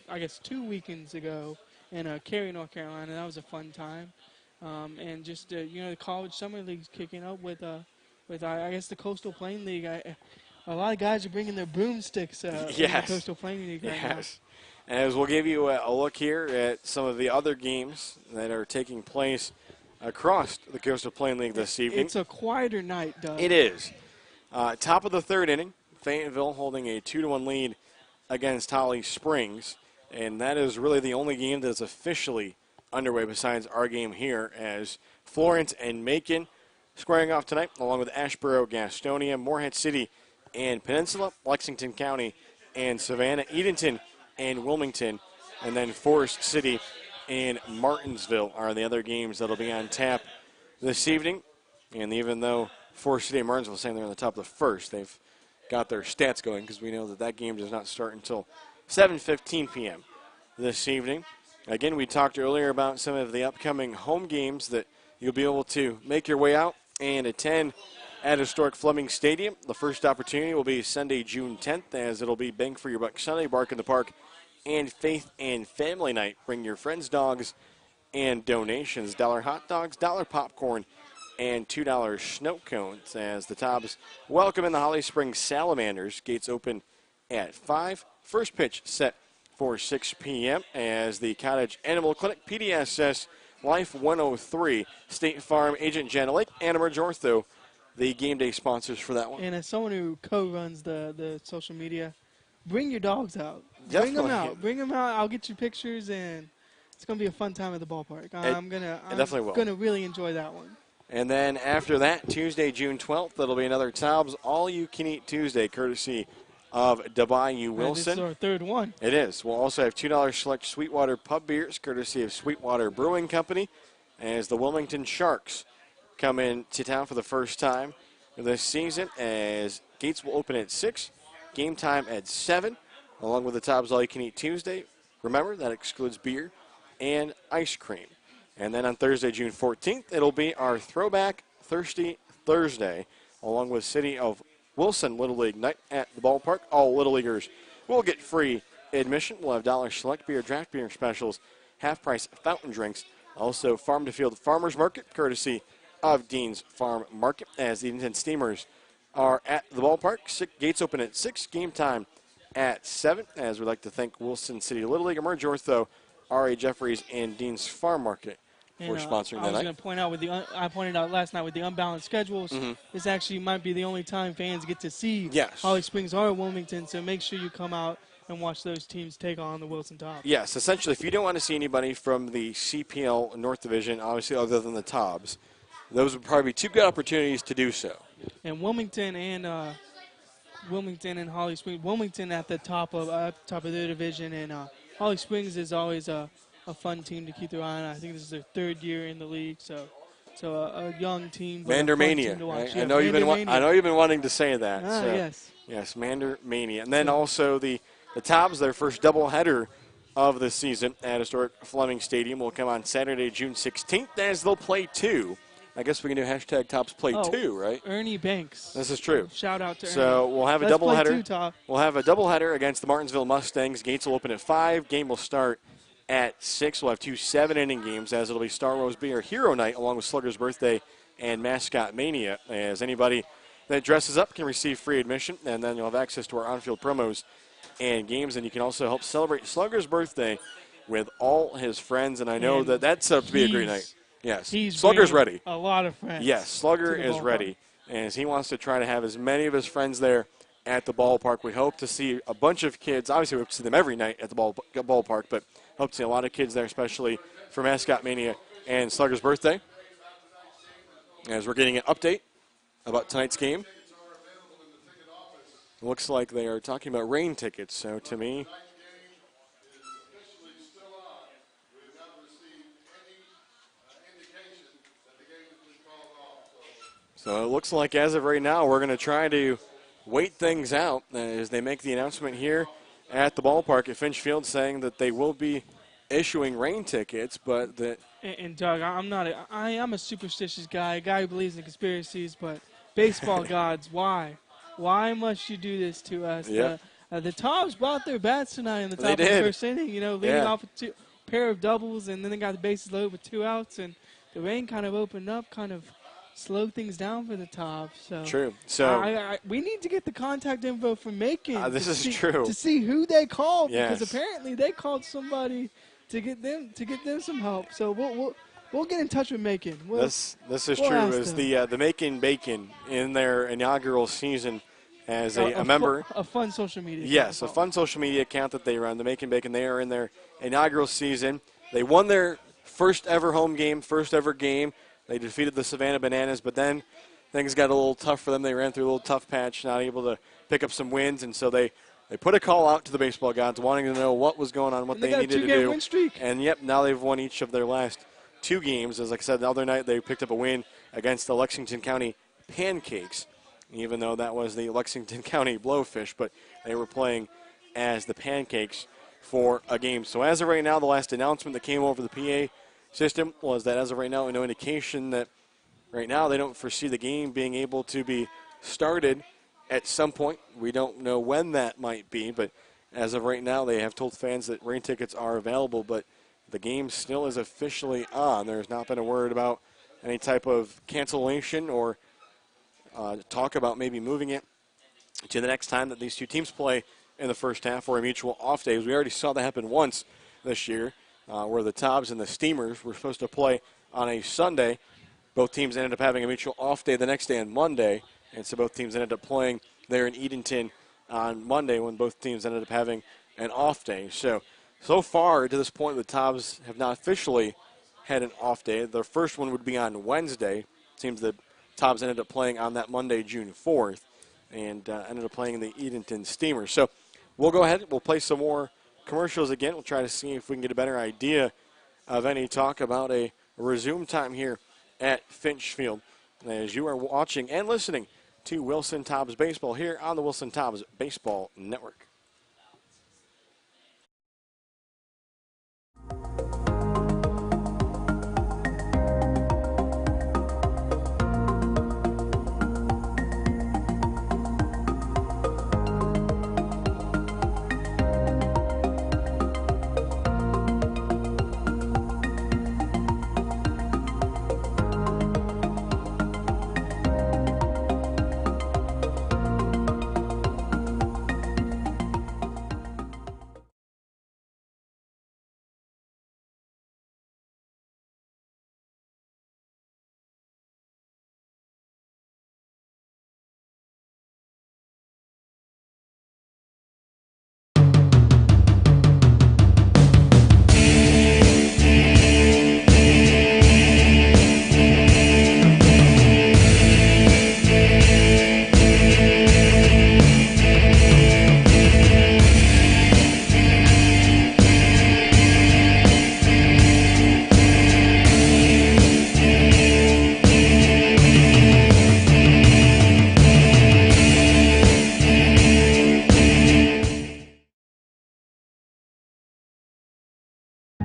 I guess 2 weekends ago in Cary, North Carolina. That was a fun time. And just the college summer league's kicking up with I guess the Coastal Plain League. A lot of guys are bringing their broomsticks in the Coastal Plain League right now. As we'll give you a look here at some of the other games that are taking place across the Coastal Plain League this evening. It's a quieter night, Doug. It is. Top of the third inning, Fayetteville holding a 2-1 lead against Holly Springs, and that is really the only game that is officially underway besides our game here, as Florence and Macon squaring off tonight, along with Ashboro, Gastonia, Morehead City and Peninsula, Lexington County and Savannah, Edenton and Wilmington, and then Forest City and Martinsville are the other games that'll be on tap this evening. And even though Forest City and Martinsville are saying they're on the top of the first, they've got their stats going, because we know that game does not start until 7:15 p.m. this evening. Again, we talked earlier about some of the upcoming home games that you'll be able to make your way out and attend at historic Fleming Stadium. The first opportunity will be Sunday, June 10th, as it'll be Bang for Your Buck Sunday, Bark in the Park, and Faith and Family Night. Bring your friends, dogs, and donations. $1 hot dogs, $1 popcorn, and $2 snow cones, as the Tobs welcome in the Holly Springs Salamanders. Gates open at 5. First pitch set for 6 p.m. as the Cottage Animal Clinic, PDSS, Life 103, State Farm, Agent Jana Lake, and Emerge Ortho, the game day sponsors for that one. And as someone who co-runs the social media, bring your dogs out. Definitely. Bring them out. Bring them out. I'll get you pictures, and it's going to be a fun time at the ballpark. I'm gonna really enjoy that one. And then after that, Tuesday, June 12th, it'll be another Tobs All-You-Can-Eat Tuesday, courtesy of Bayou Wilson. This is our third one. It is. We'll also have $2 select Sweetwater pub beers, courtesy of Sweetwater Brewing Company, as the Wilmington Sharks come into town for the first time this season, as gates will open at 6, game time at 7, along with the Tobs All-You-Can-Eat Tuesday. Remember, that excludes beer and ice cream. And then on Thursday, June 14th, it'll be our Throwback Thirsty Thursday, along with City of Wilson Little League night at the ballpark. All Little Leaguers will get free admission. We'll have $1 select beer, draft beer specials, half-price fountain drinks. Also, Farm to Field Farmers Market, courtesy of Dean's Farm Market, as the Edenton Steamers are at the ballpark. Gates open at 6, game time at 7, as we'd like to thank Wilson City Little League, Emerge Ortho, R.A. Jeffries, and Dean's Farm Market for sponsoring that night. I was going to point out I pointed out last night with the unbalanced schedules, this actually might be the only time fans get to see Holly Springs or Wilmington, so make sure you come out and watch those teams take on the Wilson Tobs. Yes, essentially, if you don't want to see anybody from the CPL North Division, obviously other than the Tobs, those would probably be two good opportunities to do so. and Wilmington and Holly Springs. Wilmington at the top of their division, and Holly Springs is always a fun team to keep their eye on. I think this is their 3rd year in the league, so a young team, but a fun Mandermania. team to watch. Right? Yeah, I know you've been wanting to say that. Ah, so. yes. Yes, Mandermania. And then also the Tobs, their first doubleheader of the season at historic Fleming Stadium, will come on Saturday, June 16th, as they'll play 2. I guess we can do hashtag Tobs play 2, right? Ernie Banks. This is true. Shout out to Ernie. So we'll have a Let's play doubleheader. 2, Tob. We'll have a doubleheader against the Martinsville Mustangs. Gates will open at 5. Game will start at 6. We'll have 2 7-inning games, as it'll be Star Rose Beer Hero Night along with Slugger's Birthday and Mascot Mania, as anybody that dresses up can receive free admission, and then you'll have access to our on-field promos and games, and you can also help celebrate Slugger's birthday with all his friends, and I know that that's set up to be a great night. Yes, Slugger's ready. A lot of friends. Yes, Slugger is ready, and he wants to try to have as many of his friends there at the ballpark. We hope to see a bunch of kids. Obviously, we hope to see them every night at the ballpark, but hope to see a lot of kids there, especially for Mascot Mania and Slugger's birthday. As we're getting an update about tonight's game. It looks like they are talking about rain tickets, so to me, so it looks like as of right now, we're going to try to wait things out as they make the announcement here at the ballpark at Finch Field, saying that they will be issuing rain tickets, but that. And Doug, I am a superstitious guy, a guy who believes in conspiracies, but baseball gods, why? Why must you do this to us? Yep. The Tobs brought their bats tonight in the top of the first inning, leading off with a pair of doubles, and then they got the bases loaded with 2 outs, and the rain kind of opened up, kind of slowed things down for the Tobs. So true. So we need to get the contact info from Macon. This is true. To see who they called, yes. because apparently they called somebody to get them some help. So we'll get in touch with Macon. This is true. As the Macon Bacon in their inaugural season as a member. A fun social media account. Yes, a fun social media account that they run, the Macon Bacon. They are in their inaugural season. They won their first ever home game, first ever game. They defeated the Savannah Bananas, but then things got a little tough for them. They ran through a little tough patch, not able to pick up some wins, and so they put a call out to the baseball gods wanting to know what was going on, what they needed to do. Win streak. And, yep, now they've won each of their last 2 games. As like I said, the other night they picked up a win against the Lexington County Pancakes, even though that was the Lexington County Blowfish, but they were playing as the Pancakes for a game. So as of right now, the last announcement that came over the PA system was that as of right now, no indication that right now they don't foresee the game being able to be started at some point. We don't know when that might be, but as of right now, they have told fans that rain tickets are available, but the game still is officially on. There's not been a word about any type of cancellation or talk about maybe moving it to the next time that these 2 teams play in the first half or a mutual off day. We already saw that happen once this year where the Tobs and the Steamers were supposed to play on a Sunday. Both teams ended up having a mutual off day the next day on Monday, and so both teams ended up playing there in Edenton on Monday when both teams ended up having an off day. So far to this point, the Tobs have not officially had an off day. Their first one would be on Wednesday. It seems the Tobs ended up playing on that Monday, June 4th, and ended up playing the Edenton Steamers. So we'll go ahead. We'll play some more commercials again. We'll try to see if we can get a better idea of any talk about a resume time here at Finch Field as you are watching and listening to Wilson Tobs Baseball here on the Wilson Tobs Baseball Network.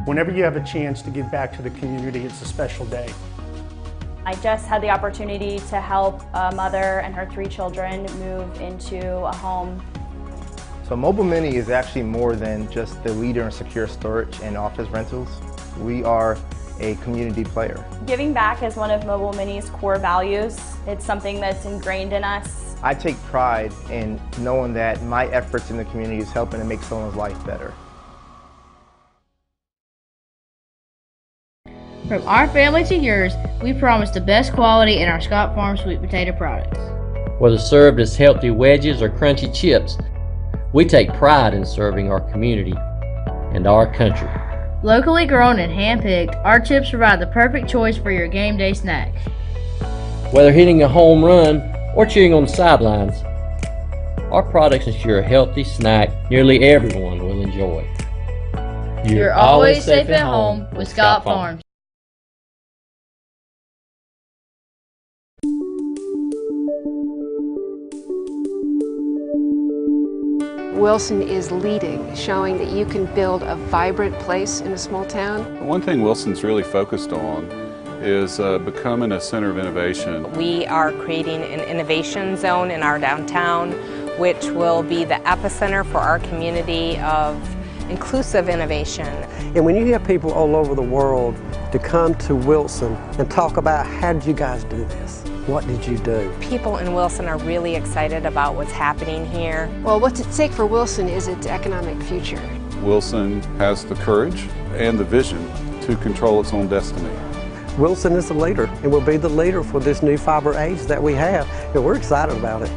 Whenever you have a chance to give back to the community, it's a special day. I just had the opportunity to help a mother and her 3 children move into a home. So Mobile Mini is actually more than just the leader in secure storage and office rentals. We are a community player. Giving back is one of Mobile Mini's core values. It's something that's ingrained in us. I take pride in knowing that my efforts in the community is helping to make someone's life better. From our family to yours, we promise the best quality in our Scott Farm sweet potato products. Whether served as healthy wedges or crunchy chips, we take pride in serving our community and our country. Locally grown and hand-picked, our chips provide the perfect choice for your game day snacks. Whether hitting a home run or cheering on the sidelines, our products ensure a healthy snack nearly everyone will enjoy. You're always safe at home with Scott Farms. Wilson is leading, showing that you can build a vibrant place in a small town. One thing Wilson's really focused on is becoming a center of innovation. We are creating an innovation zone in our downtown, which will be the epicenter for our community of inclusive innovation. And when you have people all over the world to come to Wilson and talk about how did you guys do this? What did you do? People in Wilson are really excited about what's happening here. Well, what's at stake for Wilson is its economic future. Wilson has the courage and the vision to control its own destiny. Wilson is the leader and will be the leader for this new fiber age that we have, and we're excited about it.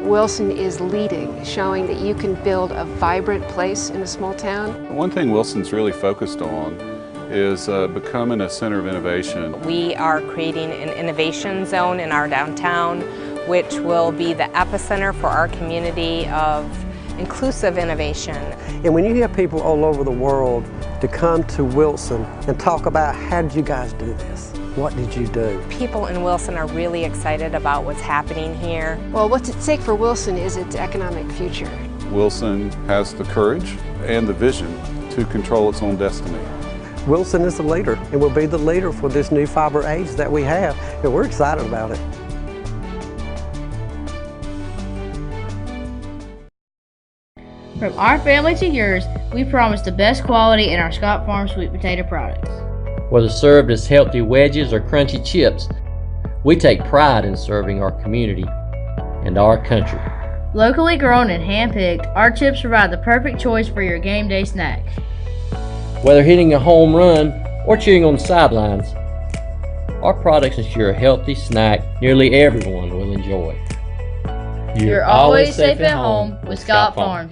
Wilson is leading, showing that you can build a vibrant place in a small town. One thing Wilson's really focused on is becoming a center of innovation. We are creating an innovation zone in our downtown, which will be the epicenter for our community of inclusive innovation. And when you have people all over the world to come to Wilson and talk about how did you guys do this? What did you do? People in Wilson are really excited about what's happening here. Well, what's at stake for Wilson is its economic future. Wilson has the courage and the vision to control its own destiny. Wilson is the leader and will be the leader for this new fiber age that we have, and we're excited about it. From our family to yours, we promise the best quality in our Scott Farm sweet potato products. Whether served as healthy wedges or crunchy chips, we take pride in serving our community and our country. Locally grown and hand-picked, our chips provide the perfect choice for your game day snacks. Whether hitting a home run or cheering on the sidelines, our products ensure a healthy snack nearly everyone will enjoy. You're always safe at home with Scott Farms.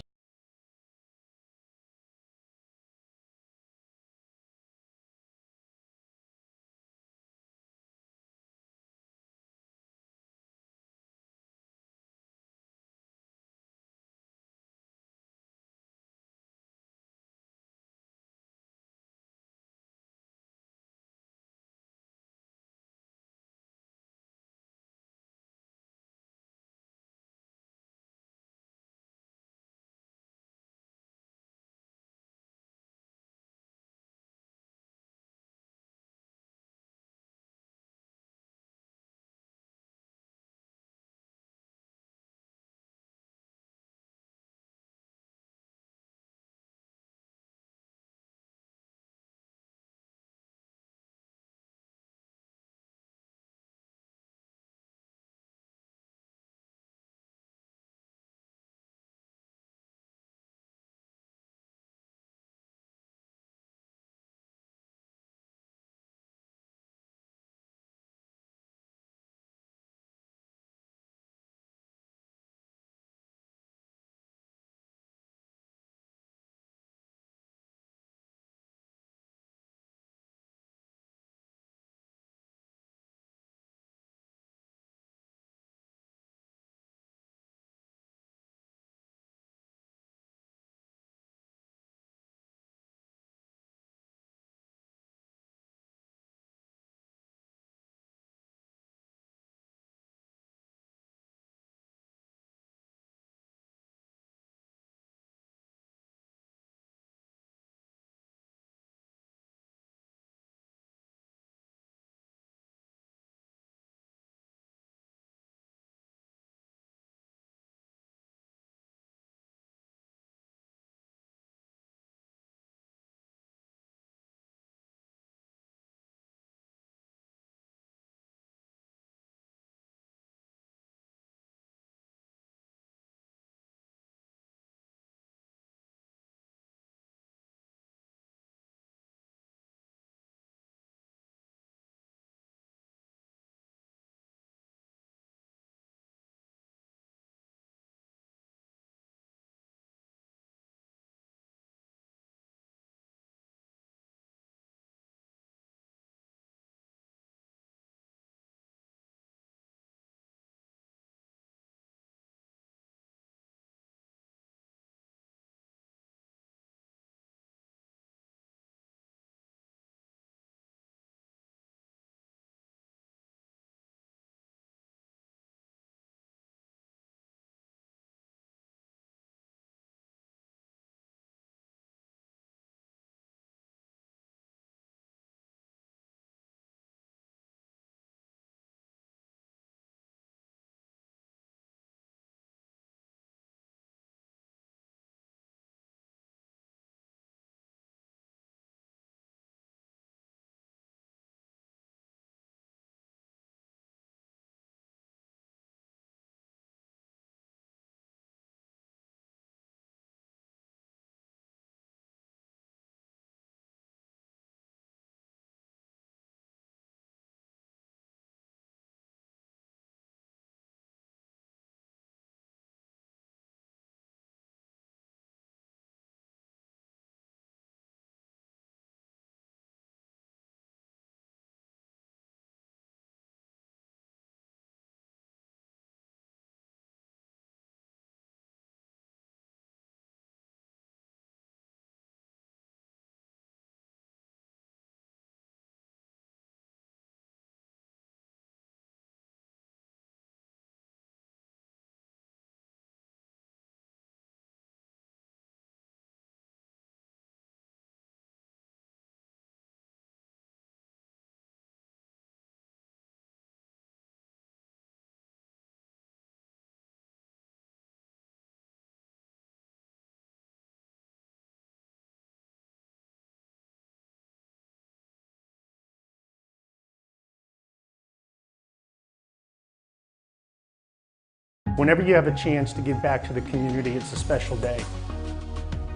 Whenever you have a chance to give back to the community, it's a special day.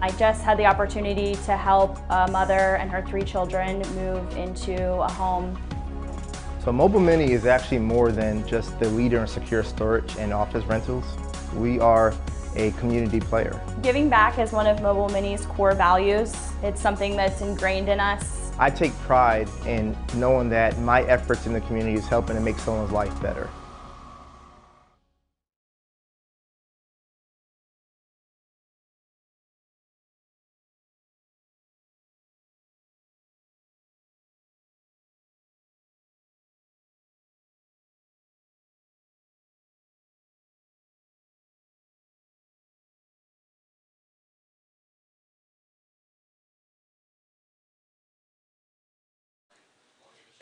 I just had the opportunity to help a mother and her 3 children move into a home. So Mobile Mini is actually more than just the leader in secure storage and office rentals. We are a community player. Giving back is one of Mobile Mini's core values. It's something that's ingrained in us. I take pride in knowing that my efforts in the community is helping to make someone's life better.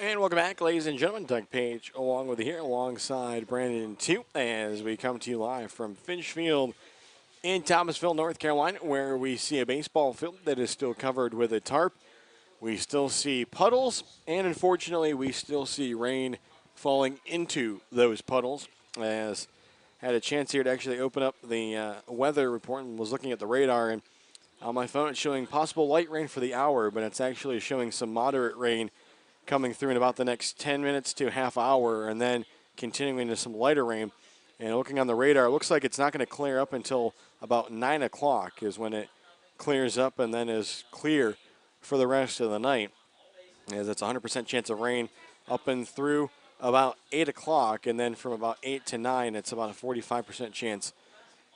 And welcome back, ladies and gentlemen. Doug Page along with you here, alongside Brandon Tew, as we come to you live from Finch Field in Thomasville, North Carolina, where we see a baseball field that is still covered with a tarp. We still see puddles, and unfortunately, we still see rain falling into those puddles. As had a chance here to actually open up the weather report and was looking at the radar, and on my phone it's showing possible light rain for the hour, but it's actually showing some moderate rain coming through in about the next 10 minutes to half hour, and then continuing into some lighter rain. And looking on the radar, it looks like it's not going to clear up until about 9 o'clock is when it clears up and then is clear for the rest of the night, as it's a 100% chance of rain up and through about 8 o'clock, and then from about 8 to 9, it's about a 45% chance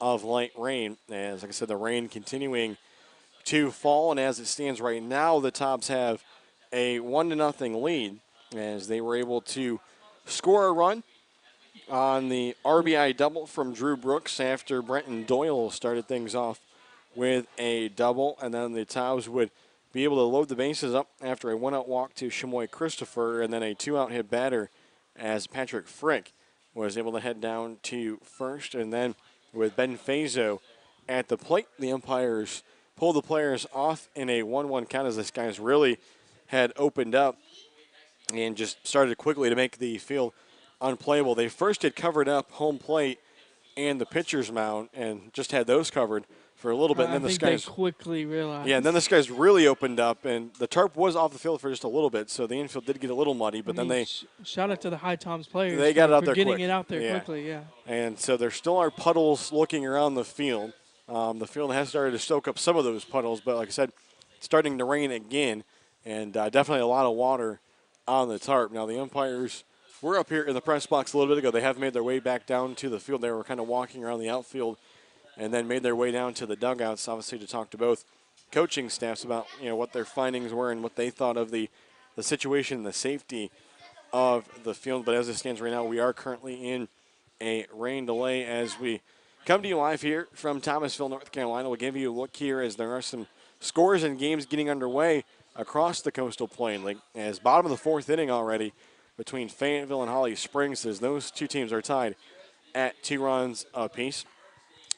of light rain. As, like I said, the rain continuing to fall, and as it stands right now, the Tobs have a 1-0 lead, as they were able to score a run on the RBI double from Drew Brooks after Brenton Doyle started things off with a double, and then the Tobs would be able to load the bases up after a 1-out walk to Shamoy Christopher, and then a 2-out hit batter as Patrick Frick was able to head down to first. And then with Ben Fazo at the plate, the umpires pulled the players off in a 1-1 count, as this guy's really had opened up and just started quickly to make the field unplayable. They first had covered up home plate and the pitcher's mound and just had those covered for a little bit. And then I think they quickly realized. Yeah, and then the skies really opened up, and the tarp was off the field for just a little bit, so the infield did get a little muddy. But then they shout out to the High Toms players. They got it out there getting quick. it out there quickly. Yeah. And so there still are puddles looking around the field. The field has started to soak up some of those puddles, but like I said, it's starting to rain again, and definitely a lot of water on the tarp. Now the umpires were up here in the press box a little bit ago. They have made their way back down to the field. They were kind of walking around the outfield and then made their way down to the dugouts, obviously to talk to both coaching staffs about what their findings were and what they thought of the situation and the safety of the field. But as it stands right now, we are currently in a rain delay as we come to you live here from Thomasville, North Carolina. We'll give you a look here as there are some scores and games getting underway across the Coastal Plain League, as bottom of the fourth inning already between Fayetteville and Holly Springs, as those two teams are tied at 2 runs apiece.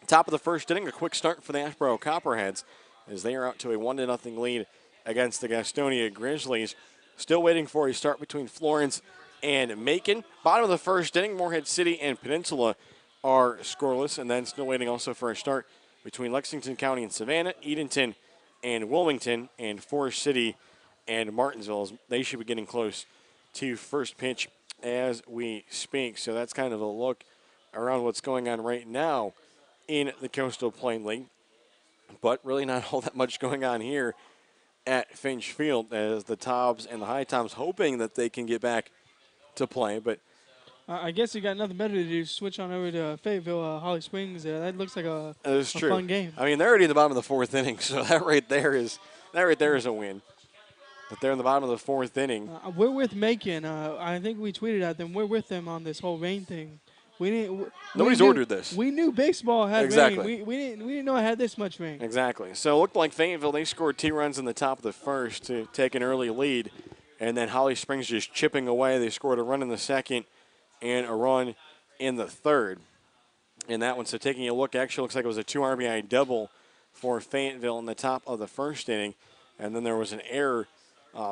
Top of the first inning, a quick start for the Ashboro Copperheads as they are out to a 1-0 lead against the Gastonia Grizzlies. Still waiting for a start between Florence and Macon. Bottom of the first inning, Morehead City and Peninsula are scoreless, and then still waiting also for a start between Lexington County and Savannah, Edenton and Wilmington, and Forest City and Martinsville. They should be getting close to first pitch as we speak. So that's kind of a look around what's going on right now in the Coastal Plain League. But really not all that much going on here at Finch Field, as the Tobs and the High Toms hoping that they can get back to play. But I guess you got nothing better to do. Switch on over to Fayetteville, Holly Springs. That looks like a fun game. I mean, they're already in the bottom of the fourth inning, so that right there is a win. But they're in the bottom of the fourth inning. We're with Macon. I think we tweeted at them. We're with them on this whole rain thing. Nobody's ordered this. We knew baseball had rain. We didn't know it had this much rain. Exactly. So it looked like Fayetteville, they scored 2 runs in the top of the first to take an early lead. And then Holly Springs just chipping away. They scored a run in the second and a run in the third. In that one, so taking a look, actually looks like it was a 2 RBI double for Fayetteville in the top of the first inning. And then there was an error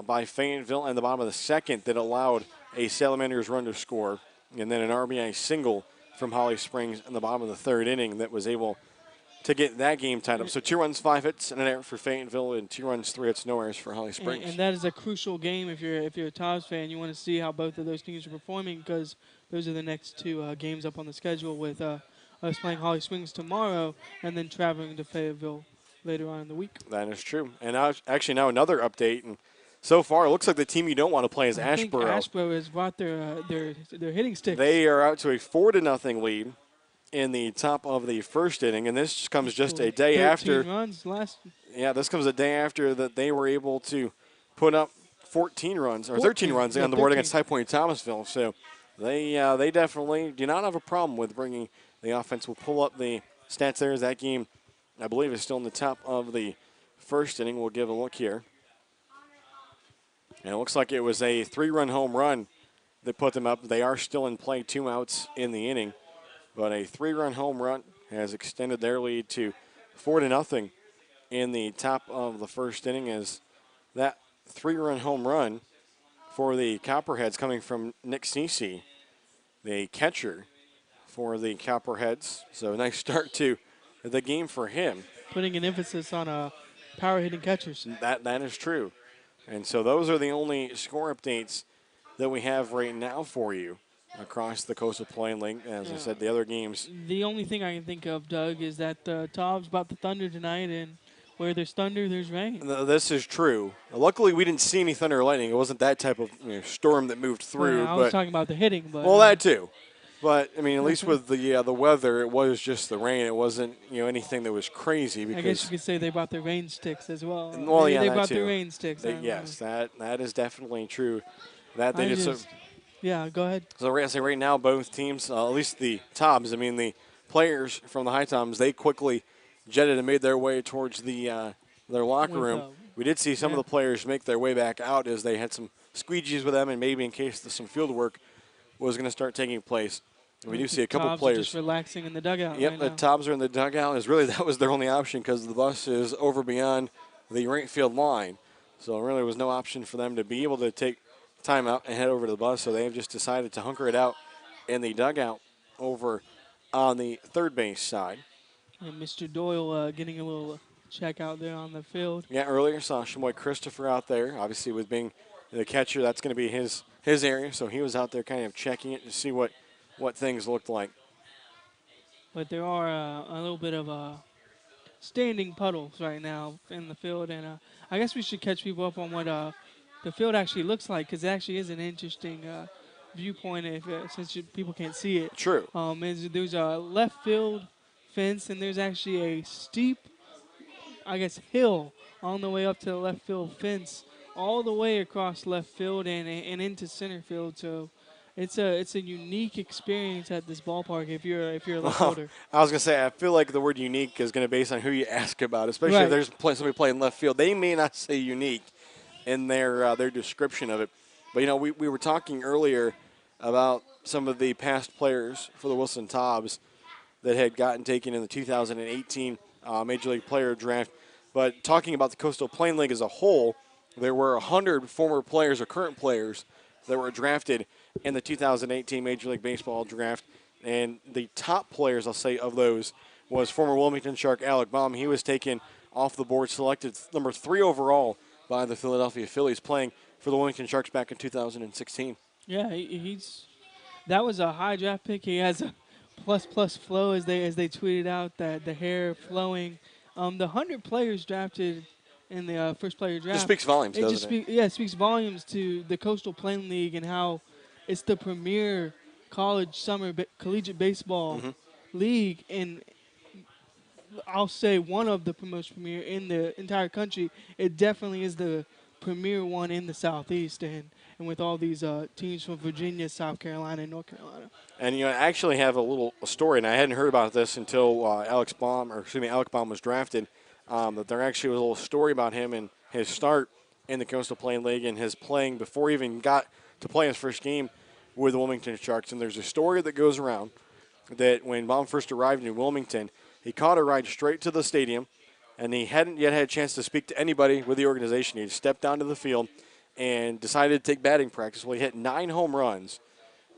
by Fayetteville in the bottom of the second that allowed a Salamanders run to score. And then an RBI single from Holly Springs in the bottom of the third inning that was able to get that game tied up. So 2 runs, 5 hits, and an error for Fayetteville, and 2 runs, 3 hits, no errors for Holly Springs. And that is a crucial game if you're a Tobs fan. You want to see how both of those teams are performing because those are the next 2 games up on the schedule with us playing Holly Springs tomorrow and then traveling to Fayetteville later on in the week. That is true. And now another update. And so far, it looks like the team you don't want to play is I think Ashboro. Ashboro has brought their hitting sticks. They are out to a 4-0 lead in the top of the first inning, and this comes just a day after. Runs last. Yeah, this comes a day after that they were able to put up 13 runs on the board against High Point Thomasville. So they definitely do not have a problem with bringing the offense. We'll pull up the stats there as that game, I believe, is still in the top of the first inning. We'll give a look here. And it looks like it was a 3-run home run that put them up. They are still in play, 2 outs in the inning. But a 3-run home run has extended their lead to 4-0 in the top of the first inning as that 3-run home run for the Copperheads coming from Nick Cece, the catcher for the Copperheads. So a nice start to the game for him. Putting an emphasis on power hitting catchers. That is true. And so those are the only score updates that we have right now for you across the Coastal Plain League. As I said, the other games. The only thing I can think of, Doug, is that Tobs about the Thunder tonight, and where there's thunder, there's rain. This is true. Luckily, we didn't see any thunder or lightning. It wasn't that type of storm that moved through. I was talking about the hitting. But, well, that too. But, I mean, at least with the weather, it was just the rain. It wasn't, anything that was crazy. Because I guess you could say they brought their rain sticks as well. Well, they that brought too. their rain sticks. Yes, that is definitely true. That they yeah, go ahead. So we're going to say right now both teams, at least the Tobs, the players from the High Toms, they quickly jetted and made their way towards their locker room. We did see some of the players make their way back out as they had some squeegees with them, and maybe in case some field work was going to start taking place. We do see a couple players just relaxing in the dugout. Yep, right the now. Tobs are in the dugout. That was their only option because the bus is over beyond the right field line. So there really was no option for them to be able to take time out and head over to the bus. So they have just decided to hunker it out in the dugout over on the third base side. And Mr. Doyle getting a little check out there on the field. Yeah, earlier saw Shamoy Christopher out there. Obviously, with being the catcher, that's going to be his area. So he was out there kind of checking it to see what things looked like. But there are a little bit of standing puddles right now in the field. And I guess we should catch people up on what the field actually looks like, because it actually is an interesting viewpoint since people can't see it. True. There's a left field fence, and there's actually a steep, hill on the way up to the left field fence, all the way across left field and into center field. So it's a unique experience at this ballpark if you're a left fielder. I was going to say, I feel like the word unique is going to be based on who you ask about, especially if there's somebody playing left field. They may not say unique in their description of it. But, we were talking earlier about some of the past players for the Wilson Tobs that had gotten taken in the 2018 Major League Player Draft. But talking about the Coastal Plain League as a whole, there were 100 former players or current players that were drafted in the 2018 Major League Baseball Draft. And the top players, I'll say, of those was former Wilmington Shark Alec Baum. He was taken off the board, selected number 3 overall by the Philadelphia Phillies, playing for the Wilmington Sharks back in 2016. Yeah, that was a high draft pick. He has a plus flow as they tweeted out, that the hair flowing. The 100 players drafted in the first player draft. It speaks volumes, doesn't it? Yeah, it speaks volumes to the Coastal Plain League and how it's the premier college summer collegiate baseball league, and I'll say one of the most premier in the entire country. It definitely is the premier one in the Southeast, and with all these teams from Virginia, South Carolina, and North Carolina. And I actually have a story, and I hadn't heard about this until Alec Baum was drafted. That there actually was a little story about him and his start in the Coastal Plain League and his playing before he even got to play his first game with the Wilmington Sharks. And there's a story that goes around that when Baum first arrived in Wilmington, he caught a ride straight to the stadium, and he hadn't yet had a chance to speak to anybody with the organization. He stepped down to the field and decided to take batting practice. Well, he hit 9 home runs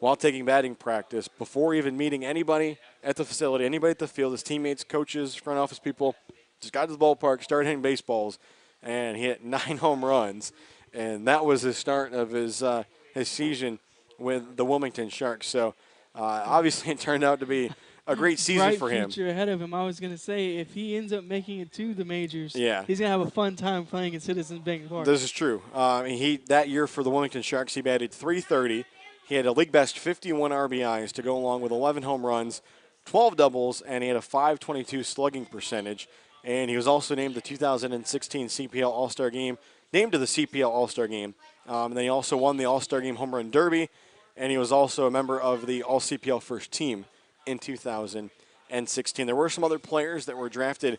while taking batting practice, before even meeting anybody at the facility, anybody at the field, his teammates, coaches, front office people, just got to the ballpark, started hitting baseballs, and he hit 9 home runs. And that was the start of his season with the Wilmington Sharks. So obviously it turned out to be a great season for him. Bright future ahead of him. I was going to say, if he ends up making it to the majors, he's going to have a fun time playing at Citizens Bank Park. This is true. That year for the Wilmington Sharks, he batted .330. He had a league best 51 RBIs to go along with 11 home runs, 12 doubles, and he had a .522 slugging percentage. And he was also named the 2016 CPL All-Star Game, named to the CPL All-Star Game. And then he also won the All-Star Game Home Run Derby, and he was also a member of the All-CPL First Team in 2016. There were some other players that were drafted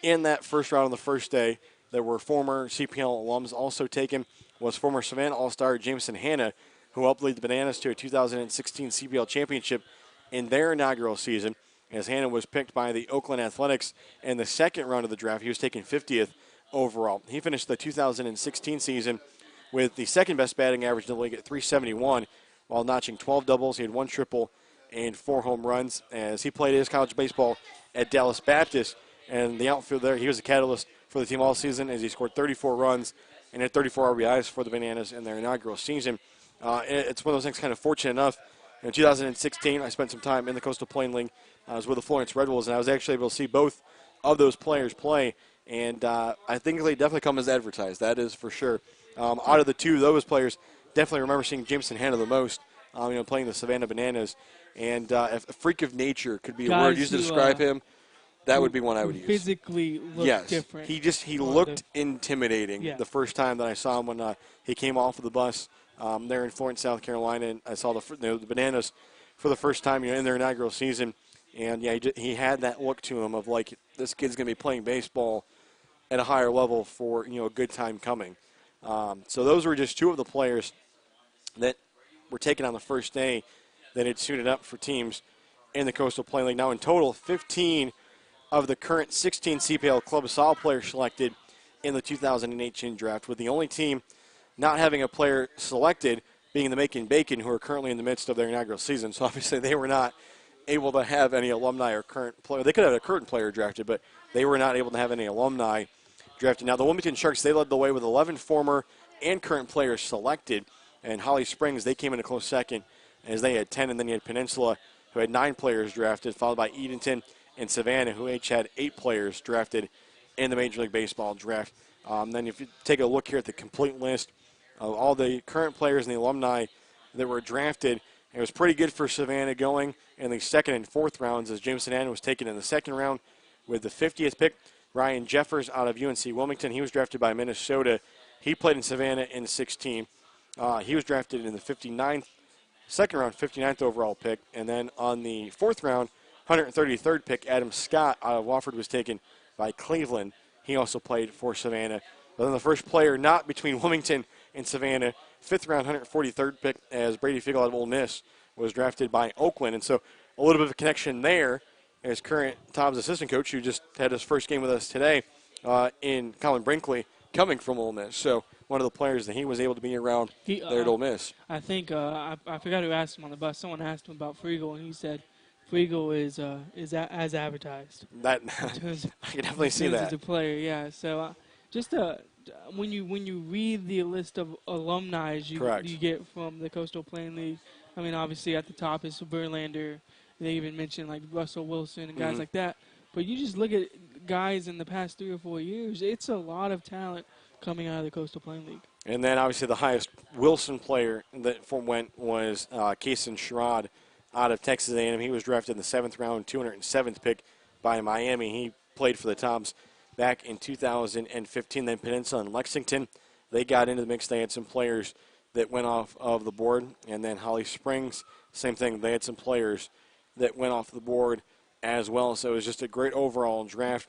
in that first round on the first day that were former CPL alums. Also taken was former Savannah All-Star Jameson Hanna, who helped lead the Bananas to a 2016 CPL championship in their inaugural season, as Hanna was picked by the Oakland Athletics in the second round of the draft. He was taken 50th overall. He finished the 2016 season with the second best batting average in the league at .371, while notching 12 doubles. He had 1 triple and 4 home runs, as he played his college baseball at Dallas Baptist. And the outfield there, he was a catalyst for the team all season, as he scored 34 runs and had 34 RBIs for the Bananas in their inaugural season. It's one of those things, kind of fortunate enough. In 2016, I spent some time in the Coastal Plain League. I was with the Florence Red Wolves, and I was actually able to see both of those players play. And I think they definitely come as advertised. That is for sure. Out of the two of those players, definitely remember seeing Jameson Hanna the most, playing the Savannah Bananas. And if a freak of nature could be a word used to describe him, that would be one I would use. Physically looked different. He looked intimidating the first time that I saw him when he came off of the bus there in Florence, South Carolina. And I saw the Bananas for the first time in their inaugural season. And, he had that look to him of, like, this kid's going to be playing baseball at a higher level for, a good time coming. So those were just two of the players that were taken on the first day that had suited up for teams in the Coastal Plain League. Now, in total, 15 of the current 16 CPL Club Sol players selected in the 2018 draft, with the only team not having a player selected being the Macon Bacon, who are currently in the midst of their inaugural season. So obviously they were not able to have any alumni or current player. They could have had a current player drafted, but they were not able to have any alumni drafted. Now, the Wilmington Sharks, they led the way with 11 former and current players selected, and Holly Springs, they came in a close second, as they had 10, and then you had Peninsula, who had 9 players drafted, followed by Edenton and Savannah, who each had 8 players drafted in the Major League Baseball draft. Then if you take a look here at the complete list of all the current players and the alumni that were drafted, it was pretty good for Savannah going in the second and fourth rounds, as Jameson Hanna was taken in the second round with the 50th pick. Ryan Jeffers out of UNC Wilmington, he was drafted by Minnesota. He played in Savannah in 16. He was drafted in the second round, 59th overall pick. And then on the fourth round, 133rd pick, Adam Scott out of Wofford was taken by Cleveland. He also played for Savannah. But then the first player not between Wilmington and Savannah, 5th round, 143rd pick, as Brady Fiegel out of Ole Miss was drafted by Oakland. And so a little bit of a connection there, as current Tobs assistant coach, who just had his first game with us today in Colin Brinkley, coming from Ole Miss. So one of the players that he was able to be around there at Ole Miss. I think I forgot who asked him on the bus. Someone asked him about Friegel, and he said Friegel is as advertised. That I can definitely see that. As a player, yeah. So when you read the list of alumni you get from the Coastal Plain League, I mean, obviously at the top is Verlander. They even mentioned like Russell Wilson and guys like that. But you just look at guys in the past 3 or 4 years, it's a lot of talent coming out of the Coastal Plain League. And then obviously the highest Wilson player that went was Kason Sherrod out of Texas A&M. He was drafted in the 7th round, 207th pick by Miami. He played for the Tobs back in 2015. Then Peninsula and Lexington, they got into the mix. They had some players that went off of the board. And then Holly Springs, same thing. They had some players that went off the board as well. So it was just a great overall draft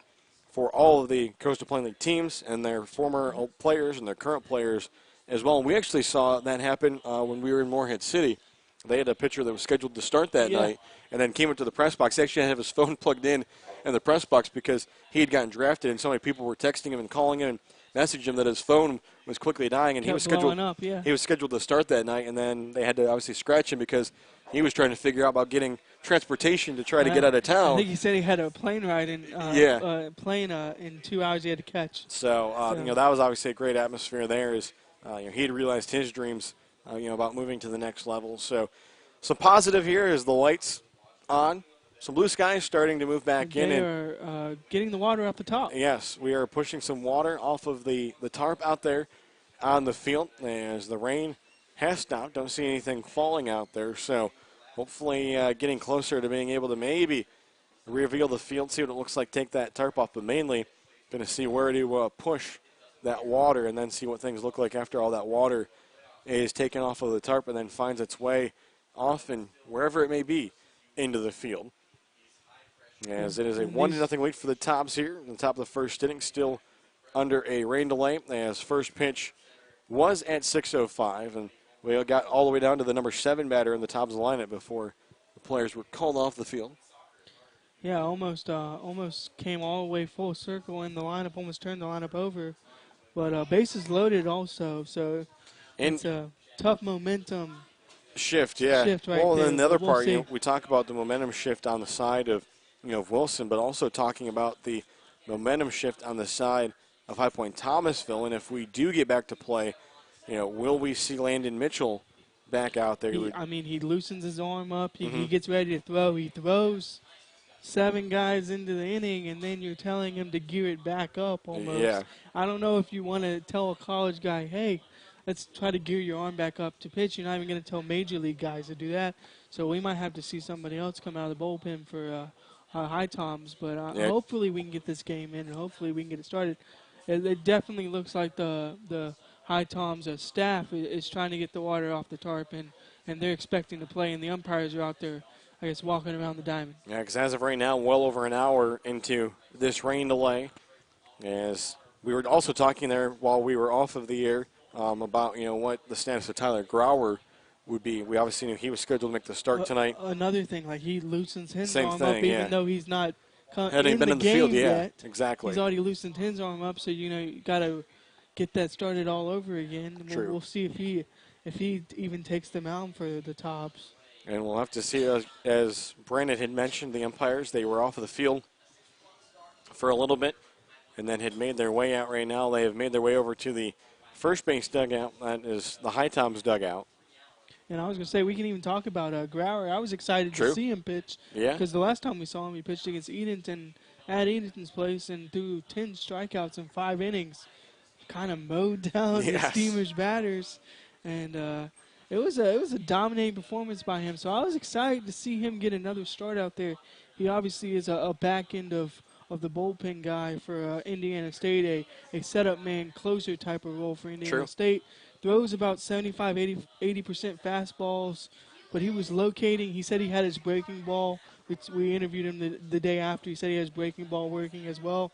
for all of the Coastal Plain League teams and their former players and their current players as well. And we actually saw that happen when we were in Morehead City. They had a pitcher that was scheduled to start that night and then came into the press box. He actually had to have his phone plugged in the press box because he had gotten drafted, and so many people were texting him and calling him and messaging him that his phone was quickly dying, and he Kept was scheduled. blowing up, yeah. He was scheduled to start that night, and then they had to obviously scratch him because he was trying to figure out about getting transportation to try to get out of town. I think he said he had a plane ride in in 2 hours he had to catch. So, that was obviously a great atmosphere there. He had realized his dreams, about moving to the next level. So, some positive here is the lights on. Some blue skies starting to move back in. They are getting the water off the top. Yes, we are pushing some water off of the tarp out there on the field as the rain has stopped. Don't see anything falling out there. So hopefully getting closer to being able to maybe reveal the field, see what it looks like, take that tarp off, but mainly going to see where to push that water and then see what things look like after all that water is taken off of the tarp and then finds its way off and wherever it may be into the field. As it is a 1-0 lead for the Tobs here in the top of the first inning, still under a rain delay as first pitch was at 6:05, and we got all the way down to the number 7 batter in the Tobs lineup before the players were called off the field. Yeah, almost came all the way full circle in the lineup, almost turned the lineup over, but bases loaded also, so it's a tough momentum shift, yeah. Shift right well, there. then the other We'll part, see. we talk about the momentum shift on the side of Wilson, but also talking about the momentum shift on the side of High Point Thomasville. And if we do get back to play, will we see Landon Mitchell back out there? He loosens his arm up. He Mhm. gets ready to throw. He throws 7 guys into the inning, and then you're telling him to gear it back up almost. Yeah. I don't know if you want to tell a college guy, hey, let's try to gear your arm back up to pitch. You're not even going to tell major league guys to do that. So we might have to see somebody else come out of the bullpen for High Toms. But hopefully we can get this game in, and hopefully we can get it started. It definitely looks like the High Toms staff is trying to get the water off the tarp, and they're expecting to play, and the umpires are out there, I guess, walking around the diamond. Yeah, because as of right now, well over an hour into this rain delay, as we were also talking there while we were off of the air about what the status of Tyler Grauer would be. We obviously knew he was scheduled to make the start tonight. Another thing, like he loosens his Same arm thing, up, even though he's not hadn't been in the field yet. Exactly. He's already loosened his arm up, so you got to get that started all over again. True. We'll see if he even takes the mound for the Tobs. And we'll have to see, as Brandon had mentioned, the umpires, they were off of the field for a little bit and then had made their way out right now. They have made their way over to the first base dugout. That is the High Toms dugout. And I was going to say, we can even talk about Grauer. I was excited to see him pitch. Yeah. Because the last time we saw him, he pitched against Edenton at Edenton's place and threw 10 strikeouts in 5 innings. Kind of mowed down the Steamers batters. And it was a dominating performance by him. So I was excited to see him get another start out there. He obviously is a back end of the bullpen guy for Indiana State, a setup man, closer type of role for Indiana State. Throws about 75, 80% fastballs, but he was locating. He said he had his breaking ball, which we interviewed him the day after. He said he has breaking ball working as well.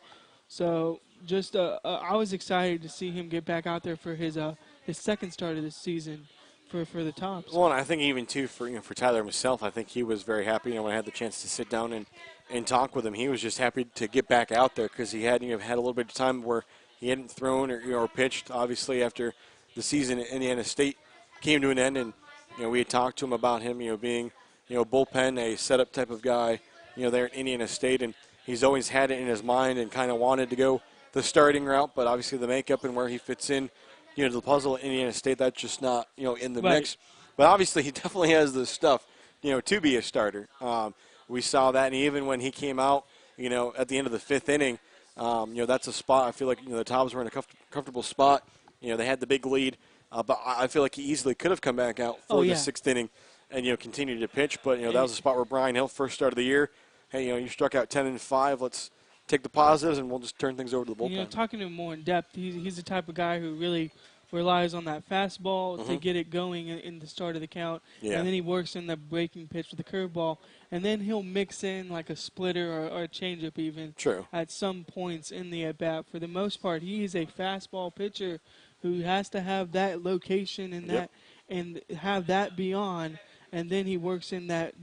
So just I was excited to see him get back out there for his second start of this season for the Tobs. Well, and I think even too for Tyler himself, I think he was very happy. When I had the chance to sit down and talk with him, he was just happy to get back out there because he had had a little bit of time where he hadn't thrown or pitched. Obviously, after the season at Indiana State came to an end, and we had talked to him about him being bullpen, a setup type of guy there at Indiana State, and he's always had it in his mind and kind of wanted to go the starting route, but obviously the makeup and where he fits in to the puzzle at Indiana State, that's just not in the mix. But obviously he definitely has the stuff to be a starter. We saw that, and even when he came out at the end of the 5th inning, that's a spot I feel like the Tobs were in a comfortable spot. They had the big lead, but I feel like he easily could have come back out for the 6th inning and continued to pitch. But that was a spot where Brian Hill first started the year. Hey, you struck out 10 and 5. Let's take the positives and we'll just turn things over to the bullpen. Talking to him more in depth, he's the type of guy who really relies on that fastball to get it going in the start of the count, and then he works in the breaking pitch with the curveball, and then he'll mix in like a splitter or a changeup even at some points in the at bat. For the most part, he is a fastball pitcher who has to have that location and that and have that be on, and then he works in that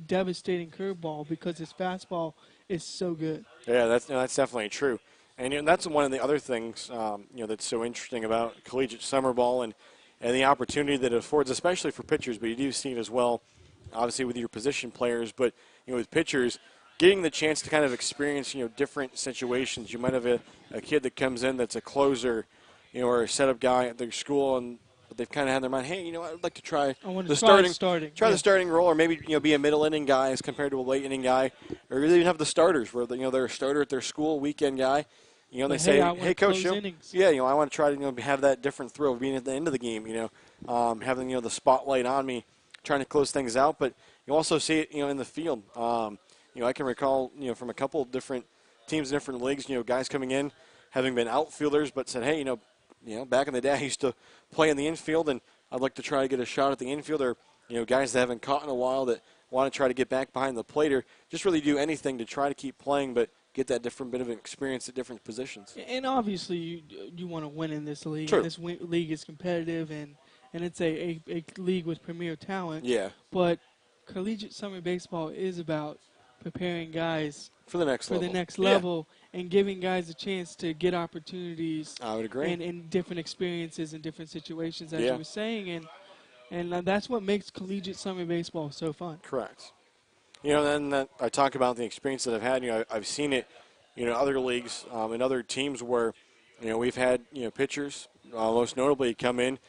devastating curveball because his fastball is so good. Yeah, that's definitely true. And that's one of the other things that's so interesting about collegiate summer ball and the opportunity that it affords, especially for pitchers, but you do see it as well, obviously with your position players, but with pitchers, getting the chance to kind of experience different situations. You might have a kid that comes in that's a closer, or a setup guy at their school, and but they've kind of had in their mind, hey, I'd like to try the starting role, or maybe be a middle inning guy as compared to a late inning guy, or really even have the starters where they're a starter at their school, weekend guy. They But say, hey, coach, innings. I want to try to have that different thrill of being at the end of the game. Having the spotlight on me, trying to close things out. But you also see it in the field. I can recall from a couple of different teams, different leagues, guys coming in having been outfielders, but said, hey, back in the day I used to play in the infield, and I'd like to try to get a shot at the infield. Or guys that haven't caught in a while that want to try to get back behind the plate, or just really do anything to try to keep playing, but get that different bit of experience at different positions. And obviously, you want to win in this league. True. This league is competitive, and it's a league with premier talent. Yeah. But collegiate summer baseball is about preparing guys for the next level and giving guys a chance to get opportunities. I would agree. And different experiences in different situations, as you were saying, and that's what makes collegiate summer baseball so fun. Correct. Then I talk about the experience that I've had. I've seen it, other leagues and other teams where, we've had, pitchers, most notably come in.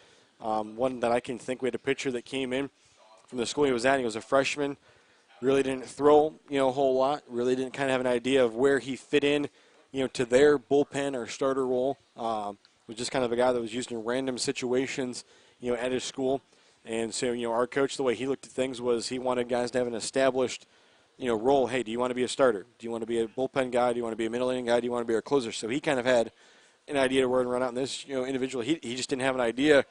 One that I can think, we had a pitcher that came in from the school he was at. He was a freshman, really didn't throw, a whole lot, really didn't kind of have an idea of where he fit in, to their bullpen or starter role. Was just kind of a guy that was used in random situations, at his school. And so, our coach, the way he looked at things was he wanted guys to have an established, role. Hey, do you want to be a starter? Do you want to be a bullpen guy? Do you want to be a middle inning guy? Do you want to be a closer? So he kind of had an idea of where to run out. And this, individual, he just didn't have an idea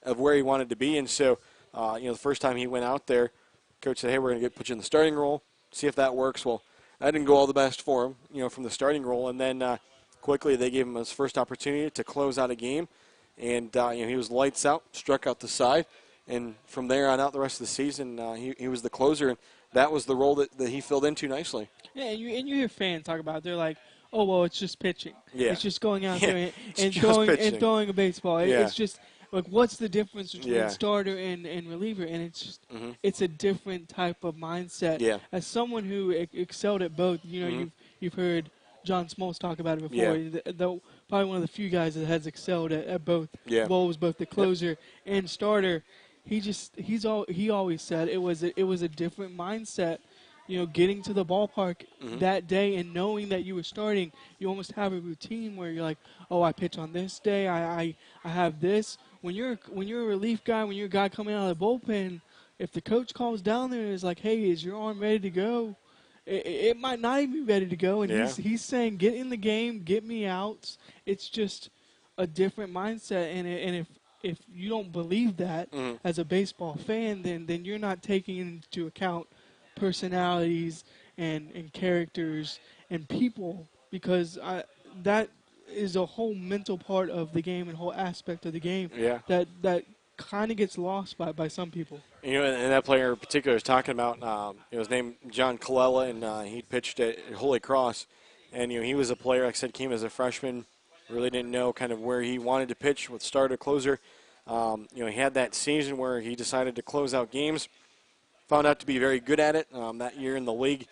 of where he wanted to be. And so, the first time he went out there, coach said, hey, we're going to put you in the starting role, see if that works. Well, that didn't go all the best for him, from the starting role. And then quickly they gave him his first opportunity to close out a game. And, he was lights out, struck out the side. And from there on out the rest of the season, he was the closer, and that was the role that he filled into nicely. Yeah, and you hear fans talk about it. They're like, oh, well, it's just pitching. Yeah. It's just going out there and pitching. throwing a baseball. It's just, like, what's the difference between starter and reliever? And it's just it's a different type of mindset. Yeah. As someone who excelled at both, you've heard John Smoltz talk about it before. Yeah. Probably one of the few guys that has excelled at both roles, both the closer and starter. He always said it was a different mindset, getting to the ballpark that day and knowing that you were starting. You almost have a routine where you're like, oh, I pitch on this day, I have this. When you're a relief guy, when you're a guy coming out of the bullpen, if the coach calls down there and is like, hey, is your arm ready to go? It might not even be ready to go, and he's saying, get in the game, get me outs. It's just a different mindset, and if you don't believe that as a baseball fan, then you're not taking into account personalities and characters and people, because that is a whole mental part of the game and whole aspect of the game that kind of gets lost by some people. And that player in particular is talking about, his name John Colella, and he pitched at Holy Cross. And, he was a player, like I said, came as a freshman, really didn't know kind of where he wanted to pitch with starter, closer. He had that season where he decided to close out games, found out to be very good at it that year in the league.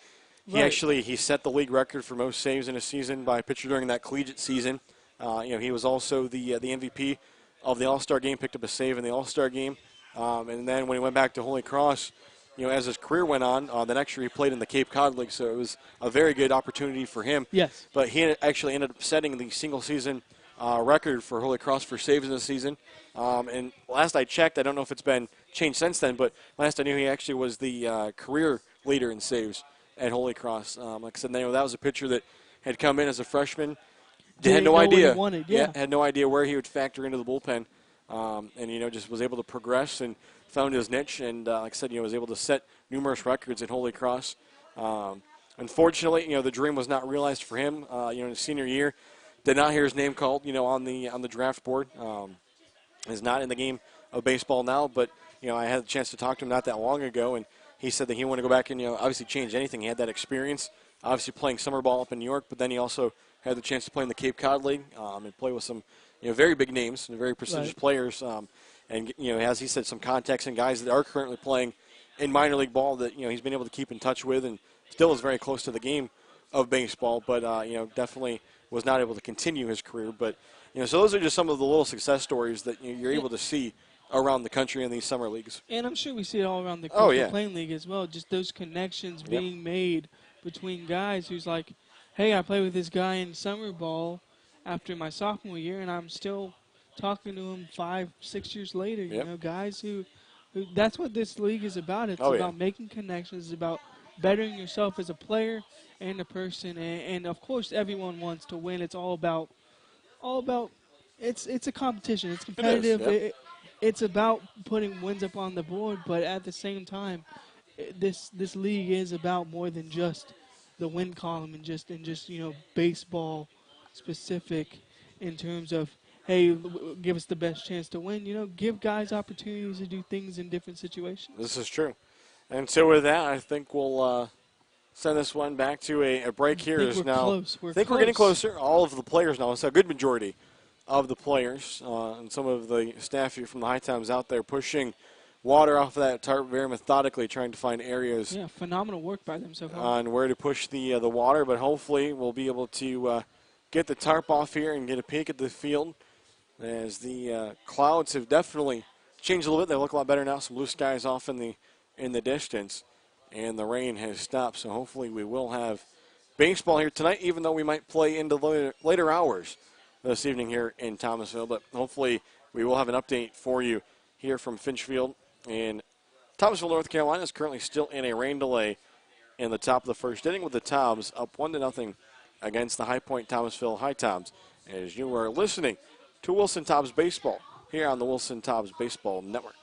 He set the league record for most saves in a season by a pitcher during that collegiate season. He was also the MVP of the All-Star game, picked up a save in the All-Star game. And then when he went back to Holy Cross, as his career went on, the next year he played in the Cape Cod League, so it was a very good opportunity for him. Yes. But he actually ended up setting the single-season record for Holy Cross for saves in the season. And last I checked, I don't know if it's been changed since then, but last I knew he actually was the career leader in saves at Holy Cross. Like I said, that was a pitcher that had come in as a freshman, had no idea. Had no idea where he would factor into the bullpen. And, just was able to progress and found his niche. And, like I said, was able to set numerous records at Holy Cross. Unfortunately, the dream was not realized for him. In his senior year, did not hear his name called, on the draft board. Is not in the game of baseball now, but, I had a chance to talk to him not that long ago, and he said that he wanted to go back and, obviously change anything. He had that experience, obviously playing summer ball up in New York, but then he also had the chance to play in the Cape Cod League and play with some very big names and very prestigious players. And as he said, some contacts and guys that are currently playing in minor league ball that he's been able to keep in touch with, and still is very close to the game of baseball. But definitely was not able to continue his career. But so those are just some of the little success stories that you're able to see around the country in these summer leagues. And I'm sure we see it all around the Oh, Coastal yeah. Plain League as well. Just those connections being made between guys who's like, hey, I play with this guy in summer ball after my sophomore year, and I'm still talking to him 5-6 years later. You know, guys who that's what this league is about. It's about making connections. It's about bettering yourself as a player and a person. And of course, everyone wants to win. It's all about it's a competition. It's competitive. It's about putting wins up on the board, but at the same time, this league is about more than just the win column and just baseball specific in terms of, hey, give us the best chance to win. Give guys opportunities to do things in different situations. This is true. And so with that, I think we'll send this one back to a break here. I think we're close. I think we're getting closer. All of the players now, it's a good majority of the players and some of the staff here from the High Times out there pushing water off of that tarp very methodically, trying to find areas. Yeah, phenomenal work by them so far. On where to push the water, but hopefully we'll be able to get the tarp off here and get a peek at the field as the clouds have definitely changed a little bit. They look a lot better now. Some blue skies off in the distance, and the rain has stopped. So hopefully we will have baseball here tonight, even though we might play into later hours this evening here in Thomasville. But hopefully we will have an update for you here from Finchfield. And Thomasville, North Carolina is currently still in a rain delay in the top of the first inning with the Tobs up 1-0 against the High Point Thomasville High Toms. As you are listening to Wilson Tobs Baseball here on the Wilson Tobs Baseball Network.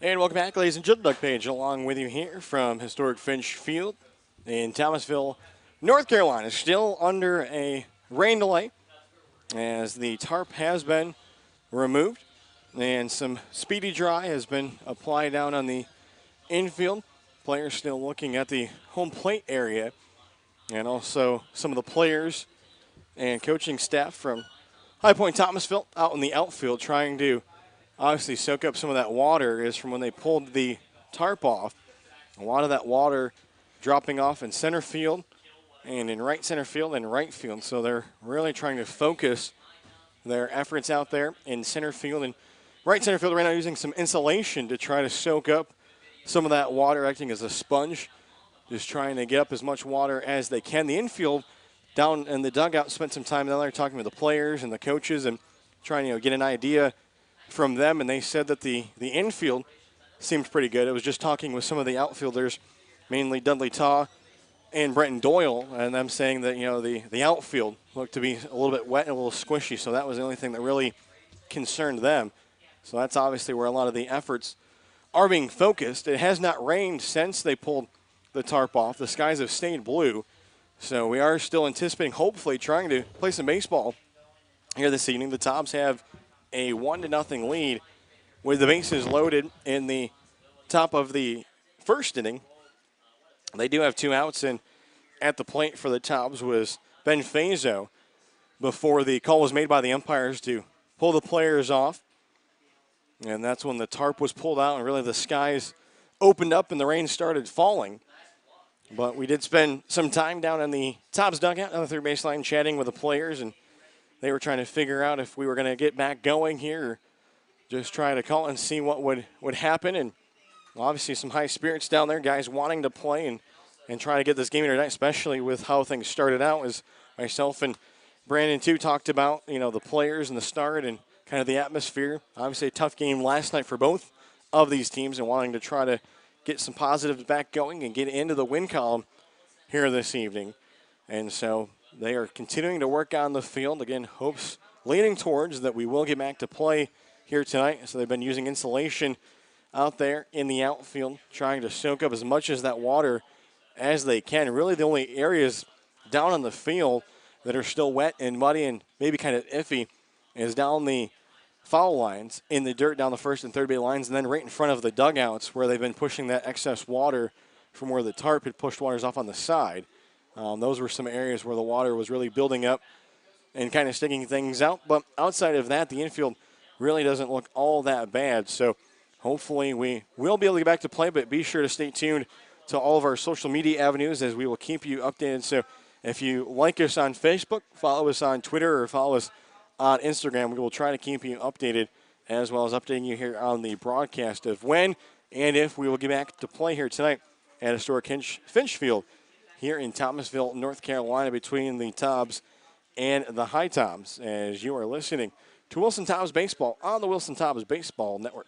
And welcome back, ladies and gentlemen. Doug Page along with you here from historic Finch Field in Thomasville, North Carolina. Still under a rain delay as the tarp has been removed and some speedy dry has been applied down on the infield. Players still looking at the home plate area, and also some of the players and coaching staff from High Point Thomasville out in the outfield trying to obviously soak up some of that water is from when they pulled the tarp off. A lot of that water dropping off in center field and in right center field and right field. So they're really trying to focus their efforts out there in center field and right center field right now, using some insulation to try to soak up some of that water, acting as a sponge, just trying to get up as much water as they can. The infield down in the dugout spent some time down there talking with the players and the coaches and trying to get an idea from them, and they said that the infield seemed pretty good. It was just talking with some of the outfielders, mainly Dudley Taw and Brenton Doyle, and them saying that, the outfield looked to be a little bit wet and a little squishy, so that was the only thing that really concerned them. So that's obviously where a lot of the efforts are being focused. It has not rained since they pulled the tarp off. The skies have stayed blue, so we are still anticipating, hopefully, trying to play some baseball here this evening. The Tobs have a 1-0 lead with the bases loaded in the top of the first inning. They do have 2 outs, and at the plate for the Tobs was Ben Fazo before the call was made by the umpires to pull the players off. And that's when the tarp was pulled out and really the skies opened up and the rain started falling. But we did spend some time down in the Tobs dugout on the third baseline chatting with the players, and they were trying to figure out if we were going to get back going here or just try to call and see what would happen. And obviously some high spirits down there, guys wanting to play and try to get this game tonight, especially with how things started out, as myself and Brandon, too, talked about, the players and the start and kind of the atmosphere. Obviously a tough game last night for both of these teams and wanting to try to get some positives back going and get into the win column here this evening. And so they are continuing to work on the field. Again, hopes leaning towards that we will get back to play here tonight. So they've been using insulation out there in the outfield, trying to soak up as much as that water as they can. Really the only areas down on the field that are still wet and muddy and maybe kind of iffy is down the foul lines, in the dirt down the first and third base lines, and then right in front of the dugouts where they've been pushing that excess water from where the tarp had pushed waters off on the side. Those were some areas where the water was really building up and kind of sticking things out. But outside of that, the infield really doesn't look all that bad. So hopefully we will be able to get back to play, but be sure to stay tuned to all of our social media avenues as we will keep you updated. So if you like us on Facebook, follow us on Twitter, or follow us on Instagram, we will try to keep you updated, as well as updating you here on the broadcast of when and if we will get back to play here tonight at historic Finch Field here in Thomasville, North Carolina, between the Tobs and the High Tobs, as you are listening to Wilson Tobs Baseball on the Wilson Tobs Baseball Network.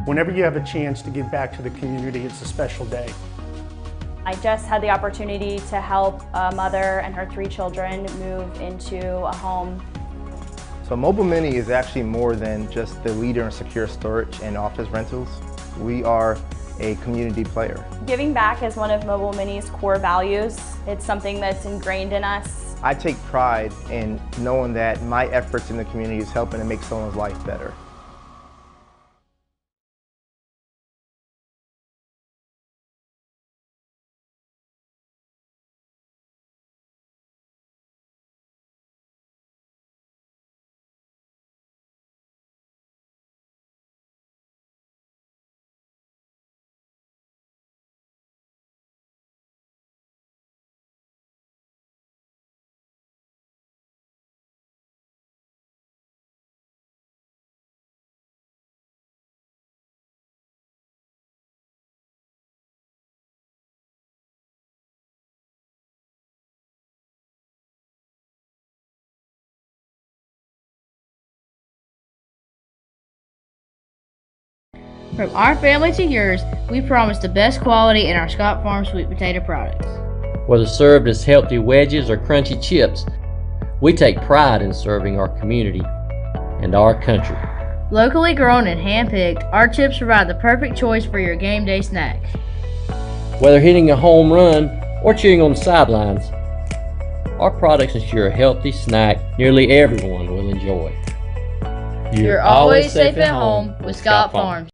Whenever you have a chance to give back to the community, it's a special day. I just had the opportunity to help a mother and her 3 children move into a home. So Mobile Mini is actually more than just the leader in secure storage and office rentals. We are a community player. Giving back is one of Mobile Mini's core values. It's something that's ingrained in us. I take pride in knowing that my efforts in the community is helping to make someone's life better. From our family to yours, we promise the best quality in our Scott Farm sweet potato products. Whether served as healthy wedges or crunchy chips, we take pride in serving our community and our country. Locally grown and hand-picked, our chips provide the perfect choice for your game day snacks. Whether hitting a home run or cheering on the sidelines, our products ensure a healthy snack nearly everyone will enjoy. You're always safe at home with Scott Farms.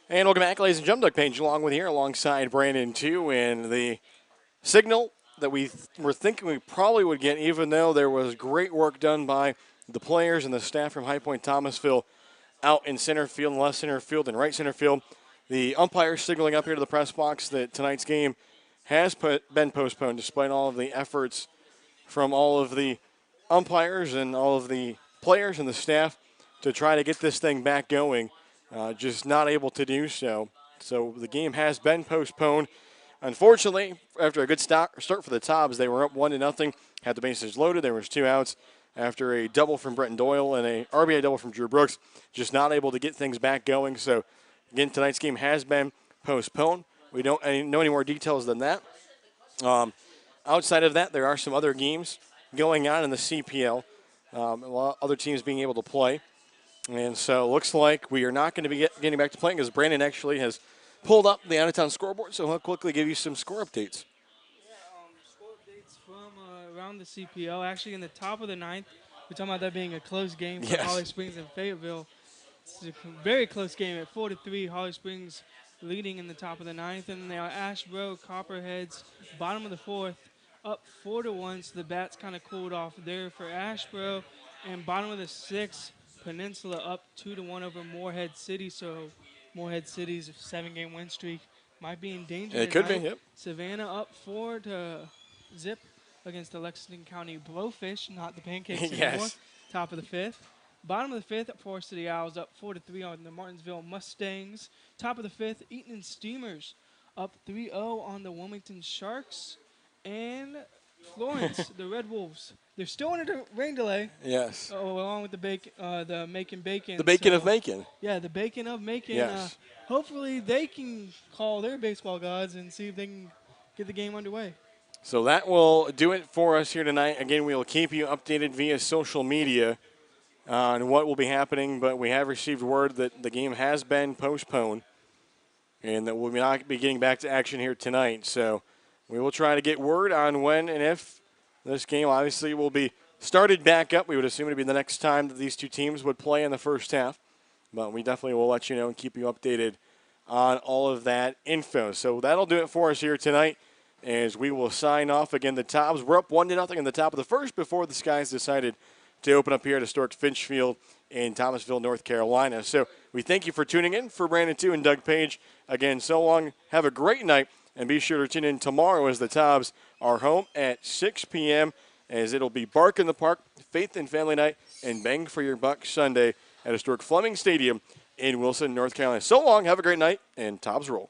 And welcome back, ladies and gentlemen. Doug Page along with here, alongside Brandon, too. And the signal that we were thinking we probably would get, even though there was great work done by the players and the staff from High Point Thomasville out in center field, and left center field, and right center field. The umpires signaling up here to the press box that tonight's game has been postponed despite all of the efforts from all of the umpires and all of the players and the staff to try to get this thing back going. Just not able to do so. So the game has been postponed. Unfortunately, after a good start for the Tobs, they were up 1-0, had the bases loaded. There was 2 outs after a double from Bretton Doyle and a RBI double from Drew Brooks. Just not able to get things back going. So, again, tonight's game has been postponed. We don't know any more details than that. Outside of that, there are some other games going on in the CPL. A lot of other teams being able to play. And so it looks like we are not going to be getting back to playing because Brandon actually has pulled up the out-of-town scoreboard, so he'll quickly give you some score updates. Score updates from around the CPL. Actually, in the top of the ninth, we're talking about that being a close game for Holly Springs and Fayetteville. It's a very close game at 4-3. Holly Springs leading in the top of the ninth, and they are Ashboro, Copperheads, bottom of the fourth, up 4-1. So the bats kind of cooled off there for Ashboro, and bottom of the sixth, Peninsula up 2-1 over Morehead City. So Morehead City's 7-game win streak might be in danger. It could be, yep. Savannah up 4-0 against the Lexington County Blowfish, not the Pancakes anymore. Top of the fifth. Bottom of the fifth, Forest City Owls up 4-3 on the Martinsville Mustangs. Top of the fifth, Eaton Steamers up 3-0 on the Wilmington Sharks. And Florence, the Red Wolves. They're still under rain delay. Yes. Along with the Macon Bacon. The Bacon of Macon. Yeah, the Bacon of Macon. Yes. Hopefully they can call their baseball gods and see if they can get the game underway. So that will do it for us here tonight. Again, we will keep you updated via social media on what will be happening, but we have received word that the game has been postponed and that we'll not be getting back to action here tonight. So we will try to get word on when and if this game obviously will be started back up. We would assume it would be the next time that these two teams would play in the first half. But we definitely will let you know and keep you updated on all of that info. So that'll do it for us here tonight as we will sign off. Again, the Tobs were up 1-0 in the top of the first before the Skies decided to open up here at historic Finch Field in Thomasville, North Carolina. So we thank you for tuning in. For Brandon, too, and Doug Page, again, so long. Have a great night. And be sure to tune in tomorrow as the Tobs are home at 6 p.m. as it'll be Bark in the Park, Faith and Family Night, and Bang for Your Buck Sunday at historic Fleming Stadium in Wilson, North Carolina. So long, have a great night, and Tobs roll.